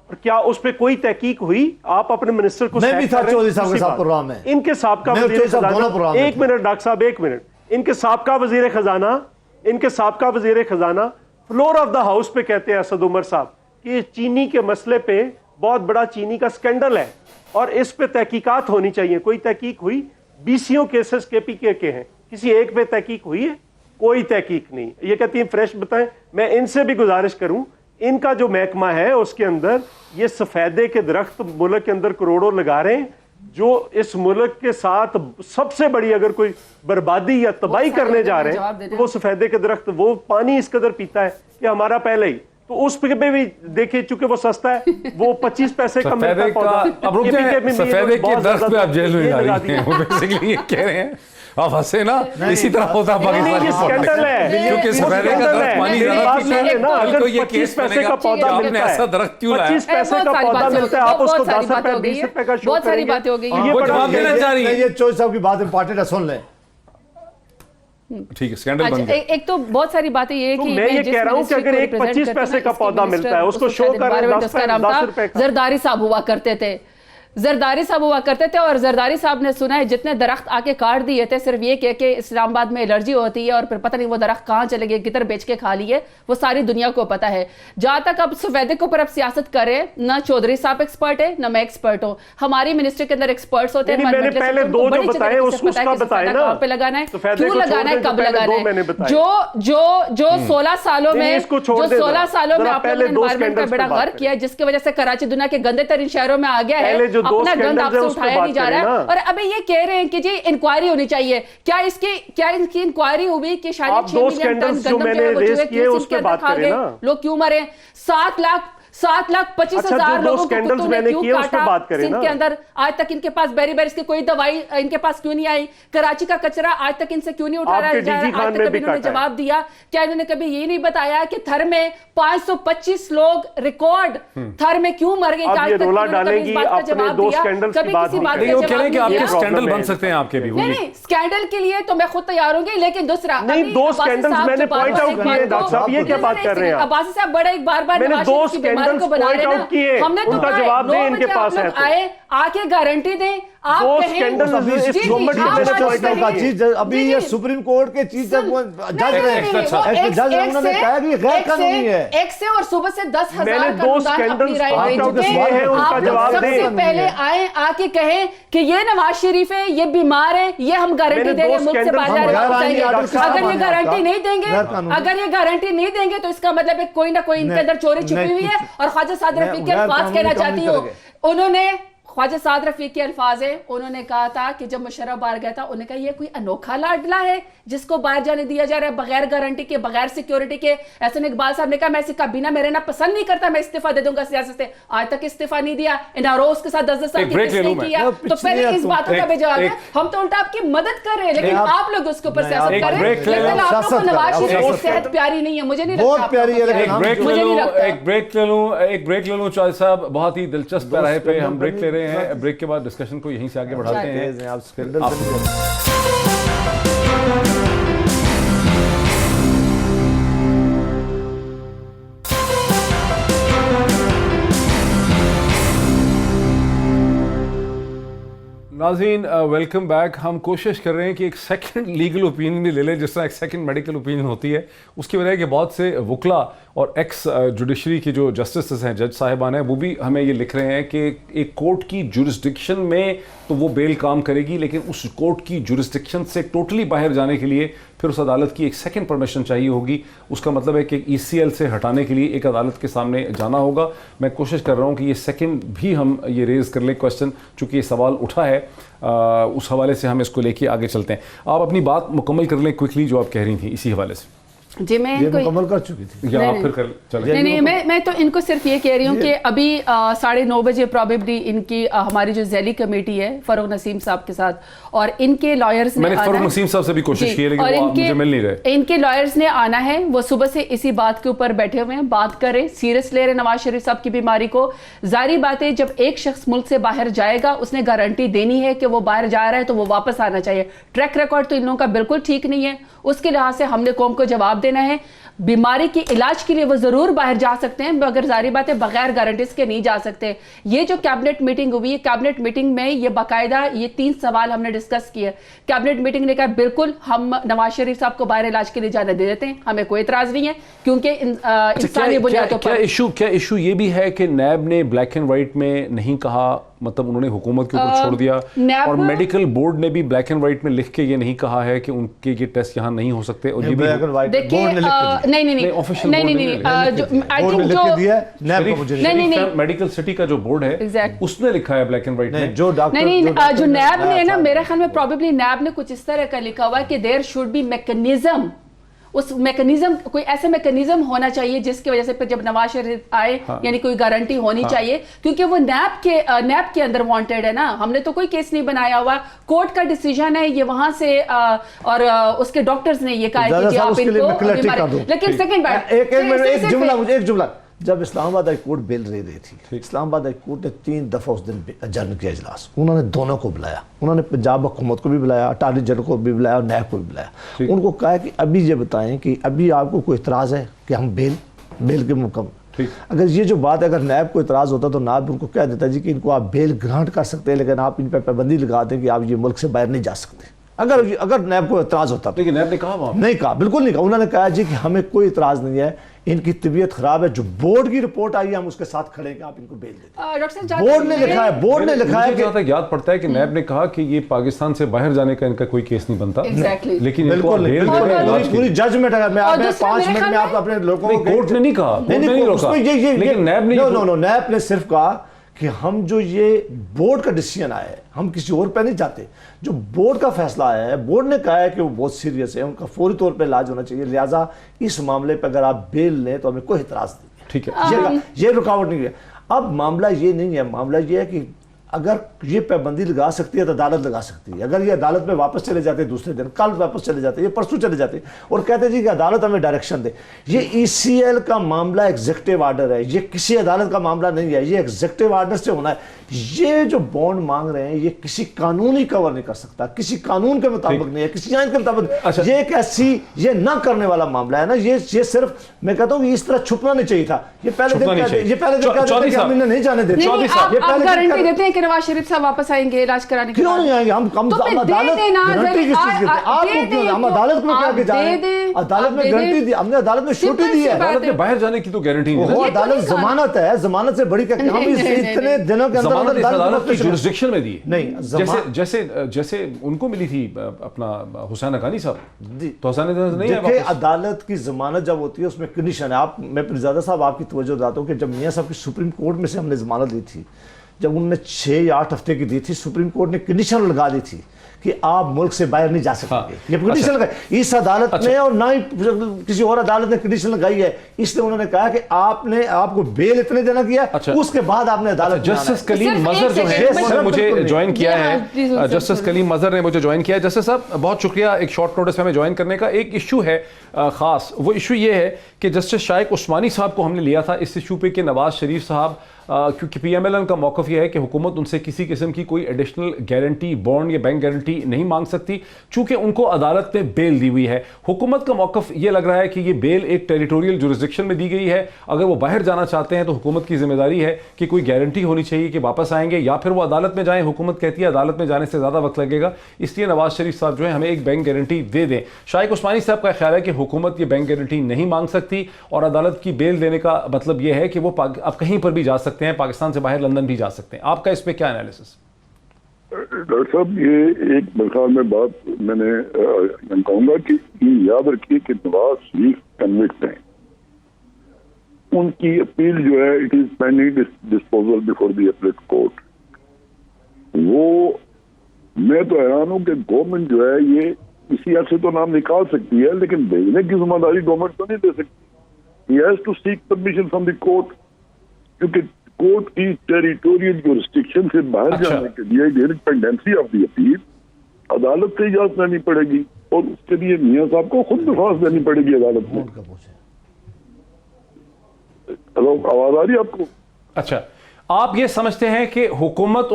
اور کیا اس پہ کوئی تحقیق ہوئی؟ آپ اپنے منسٹر کو میں بھی تھا چودھری صاحب کے ساتھ پروگرام میں, ان کے سابقہ وزیر خزانہ, ایک منٹ ڈاکٹر صاحب, ایک منٹ, ان کے سابقہ وزیر خزانہ فلور آف دا ہاؤس پہ کہتے ہیں اسد عمر صاحب کہ چینی کے مسئلے پہ بہت بڑا چینی کا سکینڈل ہے اور اس پہ تحقیقات ہونی چاہیے. کوئی تحقیق ہوئی؟ 20 کیسز کے پی کے ہیں, کسی ایک پہ تحقیق ہوئی ہے؟ کوئی تحقیق نہیں. یہ کہتی ہیں فریش بتائیں. میں ان سے بھی گزارش کروں, ان کا جو محکمہ ہے اس کے اندر یہ سفیدے کے درخت ملک کے اندر کروڑوں لگا رہے ہیں, جو اس ملک کے ساتھ سب سے بڑی اگر کوئی بربادی یا تباہی کرنے جا رہے ہیں تو وہ سفیدے کے درخت. وہ پانی اس قدر پیتا ہے کہ ہمارا پہلے ہی, تو اس پہ بھی دیکھیں چونکہ وہ سستا ہے, وہ 25 پیسے کا ملتا ہے پودا. اب رک جائیں, سفیدے کے درخت پہ آپ جیل میں جا رہی ہیں, وہ بیسیکلی یہ کہہ رہے ہیں. آپ ہنسے نا, اسی طرح ہوتا پاکستان یہ سکینڈل ہے, کیونکہ سفیدے کا درخت پانی زیادہ پیتا ہے. اگر 25 پیسے کا پودا ملتا ہے, ایسا درخت کیوں لایا, 25 پیسے کا پودا ملتا ہے, آپ اس کو 10 روپے 20 روپے کا شو بہت ساری کریں گے. باتیں ہو گئی. وہ جواب دینا چاہ رہی ہے. یہ چودھری صاحب کی بات امپورٹنٹ ہے, سن لیں. ٹھیک ہے, سکینڈل بن گیا. ایک تو بہت ساری باتیں یہ تو میں یہ کہہ رہا ہوں کہ اگر ایک 25 پیسے کا پودا ملتا ہے اس کو شو کریں 10 روپے کا. زرداری صاحب ہوا کرتے تھے, اور زرداری صاحب نے سنا ہے جتنے درخت آ کے کاٹ دیے تھے صرف یہ کہ اسلام آباد میں الرجی ہوتی ہے اور پھر پتہ نہیں وہ درخت کہاں چلے گئے, کدھر بیچ کے کھا لیے, وہ ساری دنیا کو پتا ہے. جہاں تک اب سفیدے کے اوپر اب سیاست کرے, نہ چودھری صاحب ایکسپرٹ ہے نہ میں ایکسپرٹ ہوں. ہماری منسٹری کے اندر ایکسپرٹس ہوتے ہیں, میں نے پہلے دو جو بتائے اس کا بتائے نا, پہ لگانا ہے, کیوں لگانا ہے, کب لگانا ہے. جو 16 سالوں میں آپ نے انوائرمنٹ کا بیڑا غرق کیا, جس کی وجہ سے کراچی دنیا کے گندے ترین شہروں میں آ گیا ہے, اپنا گند آپ سے اٹھایا نہیں جا رہا ہے. اور ابھی یہ کہہ رہے ہیں کہ جی انکوائری ہونی چاہیے. کیا اس کی انکوائری ہوئی کہ شاید 6 ملین ٹن گندم جو ہے وہ چوہے کیوں کے اندر کھا گئے, لوگ کیوں مرے, 7 لاکھ 7,25,000 जो दो लोगों को scandals कुत्तों ने मैंने क्यों किए, उस पे काटा बात करें सिंध ना। के अंदर? आज तक इनके पास बेरीबेरिस की कोई दवाई इनके पास क्यों नहीं आई? कराची का कचरा आज तक इनसे क्यों नहीं उठाया आपके जा रहा? DG खान आज तक में कभी भी इन्होंने काटा है। जवाब दिया? क्या इन्होंने कभी ये नहीं बताया कि थर में 525 लोग रिकॉर्ड थर में क्यों मर गए? अब आज ये तक रोला इन्होंने कभी इस डालेगी, बात का अपने जवाब दो दिया? scandals की कभी बात किसी नहीं बात नहीं, का वो कह रहे हैं जवाब कि नहीं आपके दिया? problem स्कैंडल है बन इसका। सकते हैं आपके भी, वो नहीं भी। नहीं, स्कैंडल के लिए तो मैं खुद तैयार होंगी, लेकिन दूसरा नहीं, अभी दो अब्बासी scandals साहब मैंने जो बार-बार point out एक किए बात हैं, डॉक्टर साहब, ये क्या नहीं, बात नहीं, कर रहे हैं आप? अब्बासी साहब बड़ा एक बार-बार मैंने नवाज दो शरीफ की बीमारी को scandals बना रहे point ना। out किए, हमने तो उनका कहा है, जवाब 9 दें, इनके बजे पास आप है लोग तो। आए, आके गारंटी दें, आप दो कहें scandals अभी जी, इस जी, गवर्नमेंट आप के बात जज करें। का चीज अभी जी, ये जी। सुप्रीम कोर्ट के चीफ जज जज नहीं, रहे नहीं, नहीं, वो हैं, जज उन्होंने कहा कि ये गैर कानूनी है। एक से और सुबह से 10,000 मैंने दो कानूनदान scandals अपनी राय point दे out चुके किए हैं, उनका आप लोग जवाब सबसे दें। पहले आए, आके कहें कि ये नवाज शरीफ है, ये बीमार है, ये हम गारंटी मैंने दे रहे हैं, दो मुल्क से scandals बाहर हम जाने गैर आईनी को आर्डर चाहिए। अगर ये माने गारंटी आप? नहीं देंगे, गैर कानूनी। अगर ये गारंटी नहीं देंगे तो इसका मतलब है कोई ना कोई इनके नहीं, अंदर चोरी छुपी नहीं, हुई है। कुछ- और ख्वाजा साद नहीं, रफीक के गैर अल्फाज कानूनी कहना काम चाहती नहीं हूँ, करेंगे। उन्होंने ख्वाजा साद रफीक के अल्फाज है, उन्होंने कहा था कि जब मुशर्रफ बाहर गया था, उन्होंने कहा ये कोई अनोखा लाडला है जिसको बाहर जाने दिया जा रहा है बगैर गारंटी के, बगैर सिक्योरिटी के। एहसन इकबाल साहब ने कहा मैं इसे काबीना में रहना पसंद नहीं करता, मैं इस्तीफा दे दूंगा सियासत से। आज तक इस्तीफा नहीं दिया। इनारोज के साथ 10-10 साल एक की break ले किसने लूं मैं। किया? वो तो पिछली पहले है इस तुम। बातों का भी जवाब है। एक- हम तो उल्टा आपकी मदद कर रहे हैं, लेकिन नहीं, आप लोग उसके ऊपर नहीं, सियासत आप कर रहे break हैं। ले लेकिन लो। आप लोग को सियासत नवाज कर रहे हैं, शरीफ की आप सेहत प्यारी नहीं है, मुझे नहीं लगता। बहुत आप प्यारी लोगों को है, प्यारी लेकिन एक है। ब्रेक ले मुझे नहीं लूं, लगता। एक ब्रेक ले लूं, एक ब्रेक ले लूं चौधरी साहब, बहुत ही दिलचस्प राय पे हम ब्रेक ले रहे हैं। ब्रेक के बाद डिस्कशन को यहीं से आगे बढ़ाते हैं। तेज हैं, आप स्कैंडल से नहीं नाज़रीन वेलकम बैक। हम कोशिश कर रहे हैं कि एक सेकंड लीगल ओपिनियन भी ले लें, जिस तरह एक सेकंड मेडिकल ओपिनियन होती है। उसकी वजह है कि बहुत से वकला और एक्स जुडिशरी की जो जस्टिस हैं, जज साहिबान हैं, वो भी हमें ये लिख रहे हैं कि एक कोर्ट की जुरिस्डिक्शन में तो वो बेल काम करेगी, लेकिन उस कोर्ट की जुरिस्डिक्शन से टोटली बाहर जाने के लिए फिर उस अदालत की एक सेकंड परमिशन चाहिए होगी। उसका मतलब है कि ECL से हटाने के लिए एक अदालत के सामने जाना होगा। मैं कोशिश कर रहा हूँ कि ये सेकंड भी हम ये रेज़ कर लें क्वेश्चन, चूँकि ये सवाल उठा है। उस हवाले से हम इसको लेके आगे चलते हैं। आप अपनी बात मुकम्मल कर लें क्विकली, जो आप कह रही थी इसी हवाले से, जी मैं ये इनको मुकम्मल कर चुकी थी। या नहीं, आप नहीं। फिर कर चलें। नहीं नहीं, मैं तो इनको सिर्फ ये कह रही हूँ कि अभी 9:30 बजे प्रॉबेबली इनकी हमारी जो ज़ैली कमेटी है फरूक नसीम साहब के साथ, और इनके लॉयर्स ने मैंने आना फरूक है। नसीम साहब से भी कोशिश जी, की है, लेकिन और वो मुझे मिल नहीं रहे। इनके लॉयर्स ने आना है, वो सुबह से इसी बात के ऊपर बैठे हुए हैं, बात करें, सीरियस ले रहे नवाज शरीफ साहब की बीमारी को। जारी बात है, जब एक शख्स मुल्क से बाहर जाएगा, उसने गारंटी देनी है कि वो बाहर जा रहा है तो वो वापस आना चाहिए। ट्रैक रिकॉर्ड तो इन लोगों का बिल्कुल ठीक नहीं है, उसके लिहाज से हमने कौम को जवाब देना है। बीमारी के इलाज के लिए वो जरूर बाहर जा सकते हैं, मगर जारी बात है बगैर गारंटीज के नहीं जा सकते। ये जो कैबिनेट मीटिंग हुई है, कैबिनेट मीटिंग में ये बाकायदा ये 3 सवाल हमने डिस्कस किए। कैबिनेट मीटिंग ने कहा बिल्कुल हम नवाज शरीफ साहब को बाहर इलाज के लिए जाने दे देते हैं, हमें कोई इतराज नहीं है, क्योंकि इंसानी बुनियादों पर। क्या इशू ये भी है कि नैब ने ब्लैक एंड व्हाइट में नहीं कहा, मतलब उन्होंने हुकूमत के ऊपर छोड़ दिया, नैब और मेडिकल बोर्ड ने भी ब्लैक एंड व्हाइट में लिख के ये नहीं कहा है कि उनके ये टेस्ट यहाँ नहीं हो सकते। और ये भी ब्लैक एंड व्हाइट देखिए बोर्ड ने लिख के दिया। नहीं नहीं नहीं, official नहीं board नहीं ने नहीं जो आई बोर्ड ने थिंक लिख जो के दिया है, नैब को मुझे नहीं, नहीं, नहीं। मेडिकल सिटी का जो बोर्ड है Exact. उसने लिखा है ब्लैक एंड व्हाइट नहीं, में। जो डॉक्टर नहीं नहीं जो नैब ने ना, था, मेरे ख्याल में प्रॉबेबली नैब ने कुछ इस तरह का लिखा हुआ है कि देयर शुड बी मैकेनिज्म, उस मैकेनिज्म कोई ऐसे मैकेनिज्म होना चाहिए जिसकी वजह से फिर जब नवाज शरीफ आए यानी कोई गारंटी होनी चाहिए, क्योंकि वो नैब के अंदर वांटेड है ना। हमने तो कोई केस नहीं बनाया हुआ, कोर्ट का डिसीजन है ये, वहां से और उसके डॉक्टर्स ने ये कहा है कि जी आप इनको, लेकिन सेकंड बात एक जुमला जब इस्लामाबाद हाई कोर्ट बेल दे रही थी, इस्लामाबाद हाई कोर्ट ने 3 दफा उस दिन अजर्न किया इजलास। उन्होंने दोनों को बुलाया, उन्होंने पंजाब हुकूमत को भी बुलाया, अटॉर्नी जनरल को भी बुलाया और नैब को भी बुलाया। उनको कहा कि अभी ये बताएं कि अभी आपको कोई इतराज़ है कि हम बेल के मुकम्मल, अगर ये जो बात है, अगर नैब को इतराज़ होता तो नैब उनको कह देता जी कि इनको आप बेल ग्रांट कर सकते हैं, लेकिन आप इन पर पाबंदी लगा दें कि आप ये मुल्क से बाहर नहीं जा सकते। अगर नैब को इतराज़ होता, लेकिन नैब ने कहा वहाँ नहीं कहा, बिल्कुल नहीं कहा। उन्होंने कहा जी कि हमें कोई इतराज़ नहीं है, इनकी तबीयत खराब है, जो बोर्ड की रिपोर्ट आई है हम उसके साथ खड़े हैं कि आप इनको बेल दें। बोर्ड ने लिखा है, बोर्ड ने लिखा है जहाँ तक याद पड़ता है कि नैब ने कहा कि ये पाकिस्तान से बाहर जाने का इनका कोई केस नहीं बनता, लेकिन इनको बेल देकर पूरी जजमेंट है। मैं 5 मिनट में आप अपने लोगों को, कोर्ट ने नहीं कहा, लेकिन नैब ने सिर्फ कहा कि हम जो ये बोर्ड का डिसीजन आया है, हम किसी और पे नहीं चाहते, जो बोर्ड का फैसला आया है, बोर्ड ने कहा है कि वो बहुत सीरियस है, उनका फौरी तौर पे इलाज होना चाहिए, लिहाजा इस मामले पे अगर आप बेल लें तो हमें कोई इतराज़ नहीं है। ٹھیک ہے، یہ رکاوٹ نہیں ہے. اب معاملہ یہ نہیں ہے، معاملہ یہ ہے کہ اگر یہ پابندی لگا سکتی ہے تو عدالت لگا سکتی ہے. اگر یہ عدالت میں واپس چلے جاتے دوسرے دن، کل واپس چلے جاتے، یہ پرسوں چلے جاتے اور کہتے جی کہ عدالت ہمیں ڈائریکشن دے. یہ ای سی ایل کا معاملہ ایگزیکٹو آرڈر ہے، یہ کسی عدالت کا معاملہ نہیں ہے، یہ ایگزیکٹو آرڈر سے ہونا ہے. یہ جو بانڈ مانگ رہے ہیں یہ کسی قانون ہی کور نہیں کر سکتا، کسی قانون کے مطابق نہیں ہے، کسی آئین کے مطابق. یہ ایک ایسی یہ نہ کرنے والا معاملہ ہے نا. یہ صرف میں کہتا ہوں کہ اس طرح چھپنا نہیں چاہیے تھا. یہ پہلے دن کہہ دیتے کہ ہم انہیں نہیں جانے دیتے. آپ گارنٹی دیتے ہیں کہ نواز شریف صاحب واپس آئیں گے علاج کرانے کے کیوں نہیں آئیں گے؟ ہم عدالت گارنٹی کس چیز کی دیتے؟ آپ کو کیوں؟ ہم عدالت میں کیا کہ جا رہے ہیں؟ عدالت میں گارنٹی دی، ہم نے عدالت میں شوٹی دی ہے. عدالت میں باہر جانے کی تو گارنٹی نہیں ہے. وہ عدالت ضمانت ہے، ضمانت سے بڑی کہتے ہیں ہم اتنے دنوں کے اندر عدالت کی جورسڈکشن میں دی نہیں. جیسے ان کو ملی تھی اپنا حسین حقانی صاحب، تو حسین نہیں ہے. دیکھیں عدالت کی ضمانت جب ہوتی ہے اس میں کنڈیشن ہے. میں پیرزادہ صاحب آپ کی توجہ دلاتا ہوں کہ جب میاں صاحب کی سپریم کورٹ میں سے ہم نے ضمانت لی تھی، جب انہوں نے 6 یا 8 ہفتے کی دی تھی، سپریم کورٹ نے کنڈیشن لگا دی تھی کہ آپ ملک سے باہر نہیں جا سکتے. یہ کنڈیشن لگائی اس عدالت نے، اور نہ ہی کسی اور عدالت نے کنڈیشن لگائی ہے. اس لیے انہوں نے کہا کہ آپ کو بیل اتنے دینا کیا، اس کے بعد آپ نے عدالت. جسٹس کلیم مظہر جو ہے مجھے جوائن کیا ہے، جسٹس کلیم مظہر نے مجھے جوائن کیا ہے. جسٹس صاحب بہت شکریہ ایک شارٹ نوٹس میں ہمیں جوائن کرنے کا. ایک ایشو ہے خاص، وہ ایشو یہ ہے کہ جسٹس شائق عثمانی صاحب کو ہم نے لیا تھا اس ایشو پہ کہ نواز شریف صاحب، کیونکہ پی ایم ایل این کا موقف یہ ہے کہ حکومت ان سے کسی قسم کی کوئی ایڈیشنل گارنٹی، بانڈ یا بینک گارنٹی نہیں مانگ سکتی چونکہ ان کو عدالت نے بیل دی ہوئی ہے. حکومت کا موقف یہ لگ رہا ہے کہ یہ بیل ایک ٹیریٹوریل جورسڈکشن میں دی گئی ہے. اگر وہ باہر جانا چاہتے ہیں تو حکومت کی ذمہ داری ہے کہ کوئی گارنٹی ہونی چاہیے کہ واپس آئیں گے، یا پھر وہ عدالت میں جائیں. حکومت کہتی ہے عدالت میں جانے سے زیادہ وقت لگے گا، اس لیے نواز شریف صاحب جو ہے ہمیں ایک بینک گارنٹی دے دیں. شائق عثمانی صاحب کا خیال ہے کہ حکومت یہ بینک گارنٹی نہیں مانگ سکتی اور عدالت کی بیل دینے کا مطلب یہ ہے کہ وہ اب کہیں پر بھی جا سکتے ہیں، پاکستان سے باہر لندن بھی جا سکتے ہیں. آپ کا اس پہ کیا انالیسس؟ ڈاکٹر صاحب یہ ایک مثال میں بات میں نے کہوں گا کہ یہ یاد رکھیے کہ نواز شریف کنوکٹ ہیں. ان کی اپیل جو ہے it is pending disposal before the appellate court. وہ میں تو حیران ہوں کہ گورنمنٹ جو ہے یہ اسی حد سے تو نام نکال سکتی ہے لیکن بھیجنے کی ذمہ داری گورنمنٹ تو نہیں دے سکتی. He has to seek permission from the court, کیونکہ کورٹ کی ٹیریٹوریل جورسڈکشن سے باہر جانے کے لیے انڈیپینڈنسی آف دی اپیل عدالت سے اجازت لینی پڑے گی، اور اس کے لیے میاں صاحب کو خود درخواست دینی پڑے گی عدالت میں. ہلو آواز آ رہی ہے آپ کو؟ اچھا، آپ یہ سمجھتے ہیں کہ حکومت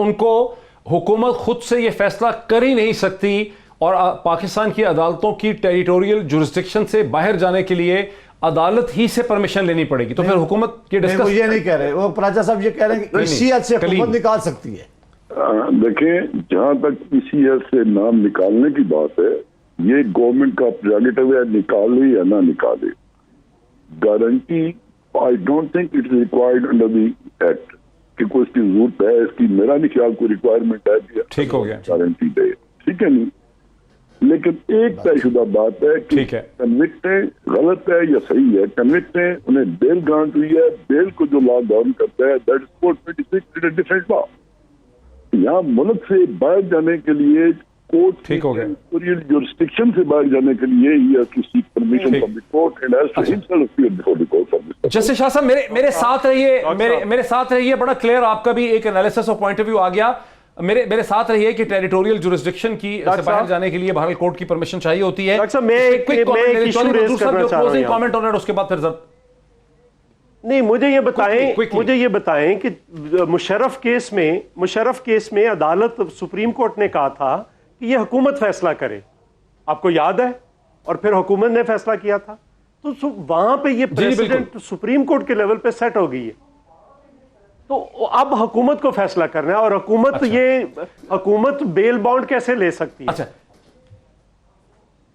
خود سے یہ فیصلہ کر ہی نہیں سکتی اور پاکستان کی عدالتوں کی ٹیریٹوریل جورسڈکشن سے باہر جانے کے لیے عدالت ہی سے پرمیشن لینی پڑے گی؟ تو پھر حکومت یہ ڈسکس یہ نہیں کہہ رہے، وہ پراجا صاحب یہ کہہ رہے ہیں کہ اسی حد سے حکومت نکال سکتی ہے. دیکھیں جہاں تک اسی حد سے نام نکالنے کی بات ہے یہ گورنمنٹ کا پریروگیٹو ہے، نکالے یا نہ نکالے. Guarantee I don't think it is required under the act کہ کوئی اس کی ضرورت ہے، اس کی میرا نہیں خیال کوئی ریکوائرمنٹ ہے کہ ٹھیک ہو گیا گارنٹی دے، ٹھیک ہے نہیں. لیکن ایک طے شدہ بات ہے کہ کنوکٹ ہیں، غلط ہے یا صحیح ہے، کنوکٹ ہیں، انہیں بیل گرانٹ ہوئی ہے. بیل کو جو لا گورن کرتا ہے دیٹ از 426 ڈفرنٹ لا. یہاں ملک سے باہر جانے کے لیے کورٹ جورسڈکشن سے باہر جانے کے لیے ہی has to seek permission from the court and has to himself appear before the court from this. Justice شاہ صاحب میرے ساتھ رہیے، بڑا کلیئر آپ کا بھی ایک انالیسس اور پوائنٹ آف ویو آ گیا. میرے ساتھ رہیے کہ ٹیریٹوریل جورسڈکشن کی سے باہر جانے کے لیے بہرحال کورٹ کی پرمیشن چاہیے ہوتی ہے. اس کے بعد پھر نہیں مجھے یہ بتائیں کہ مشرف کیس میں عدالت سپریم کورٹ نے کہا تھا کہ یہ حکومت فیصلہ کرے، آپ کو یاد ہے، اور پھر حکومت نے فیصلہ کیا تھا. تو وہاں پہ یہ پریسیڈنٹ سپریم کورٹ کے لیول پہ سیٹ ہو گئی ہے. تو اب حکومت کو فیصلہ کرنا ہے، اور حکومت بیل بانڈ کیسے لے سکتی ہے؟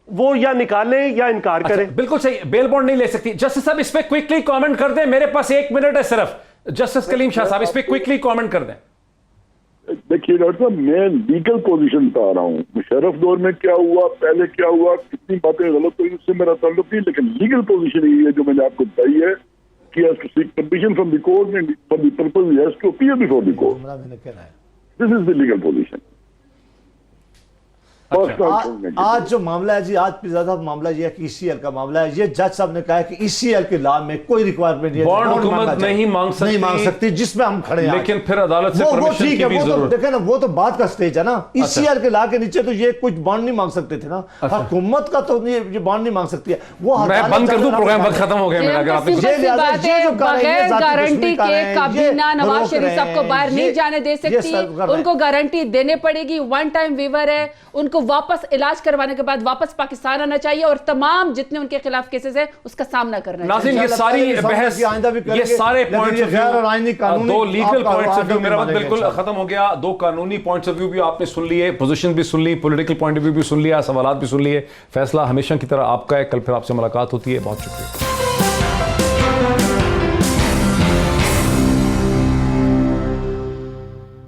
وہ یا نکالیں یا انکار کریں. بالکل صحیح، بیل بانڈ نہیں لے سکتی. جسٹس صاحب اس پہ کوئکلی کامنٹ کر دیں، میرے پاس 1 منٹ ہے صرف. جسٹس کلیم شاہ صاحب اس پہ کوئکلی کامنٹ کر دیں. دیکھیے ڈاکٹر صاحب میں لیگل پوزیشن پہ آ رہا ہوں. مشرف دور میں کیا ہوا، پہلے کیا ہوا، کتنی باتیں غلط ہوئی، اس سے میرا تعلق نہیں، لیکن لیگل پوزیشن یہی ہے جو میں نے آپ کو بتائی ہے. He has to seek permission from the court, and for the purpose he has to appear before the court. This is the legal position. آج جو معاملہ ہے جی، آج پیزا صاحب معاملہ یہ ہے کہ ECL کا معاملہ ہے. یہ جج صاحب نے کہا ہے کہ ECL کے لا میں کوئی ریکوائرمنٹ نہیں ہے، بانڈ حکومت نہیں مانگ سکتی جس میں ہم کھڑے ہیں. لیکن پھر عدالت سے وہ پرمیشن ٹھیک کی ہے، بھی وہ تو ضرورت. دیکھیں نا، وہ تو بات کا سٹیج ہے نا. ECL کے لا کے نیچے تو یہ کچھ بانڈ نہیں مانگ سکتے تھے نا. حکومت کا تو یہ بانڈ نہیں مانگ سکتی ہے. وہ میں بند کر دوں، پروگرام وقت ختم ہو گیا میرا. اگر آپ نے بغیر گارنٹی کے کابینہ نواز شریف صاحب کو باہر نہیں جانے دے سکتی. ان کو گارنٹی دینے پڑے گی. ون ٹائم ویور ہے، ان کو واپس علاج کروانے کے بعد واپس پاکستان آنا چاہیے اور تمام جتنے ان کے خلاف کیسز ہیں اس کا سامنا کرنا چاہیے. ناظرین، یہ ساری بحث، یہ سارے پوائنٹس آف ویو، دو لیگل پوائنٹس آف ویو، میرا وقت بالکل ختم ہو گیا. دو قانونی پوائنٹس آف ویو بھی آپ نے سن لیے، پوزیشن بھی سن لی، پولیٹیکل پوائنٹ آف ویو بھی سن لیا، سوالات بھی سن لیے. فیصلہ ہمیشہ کی طرح آپ کا ہے. کل پھر آپ سے ملاقات ہوتی ہے. بہت شکریہ.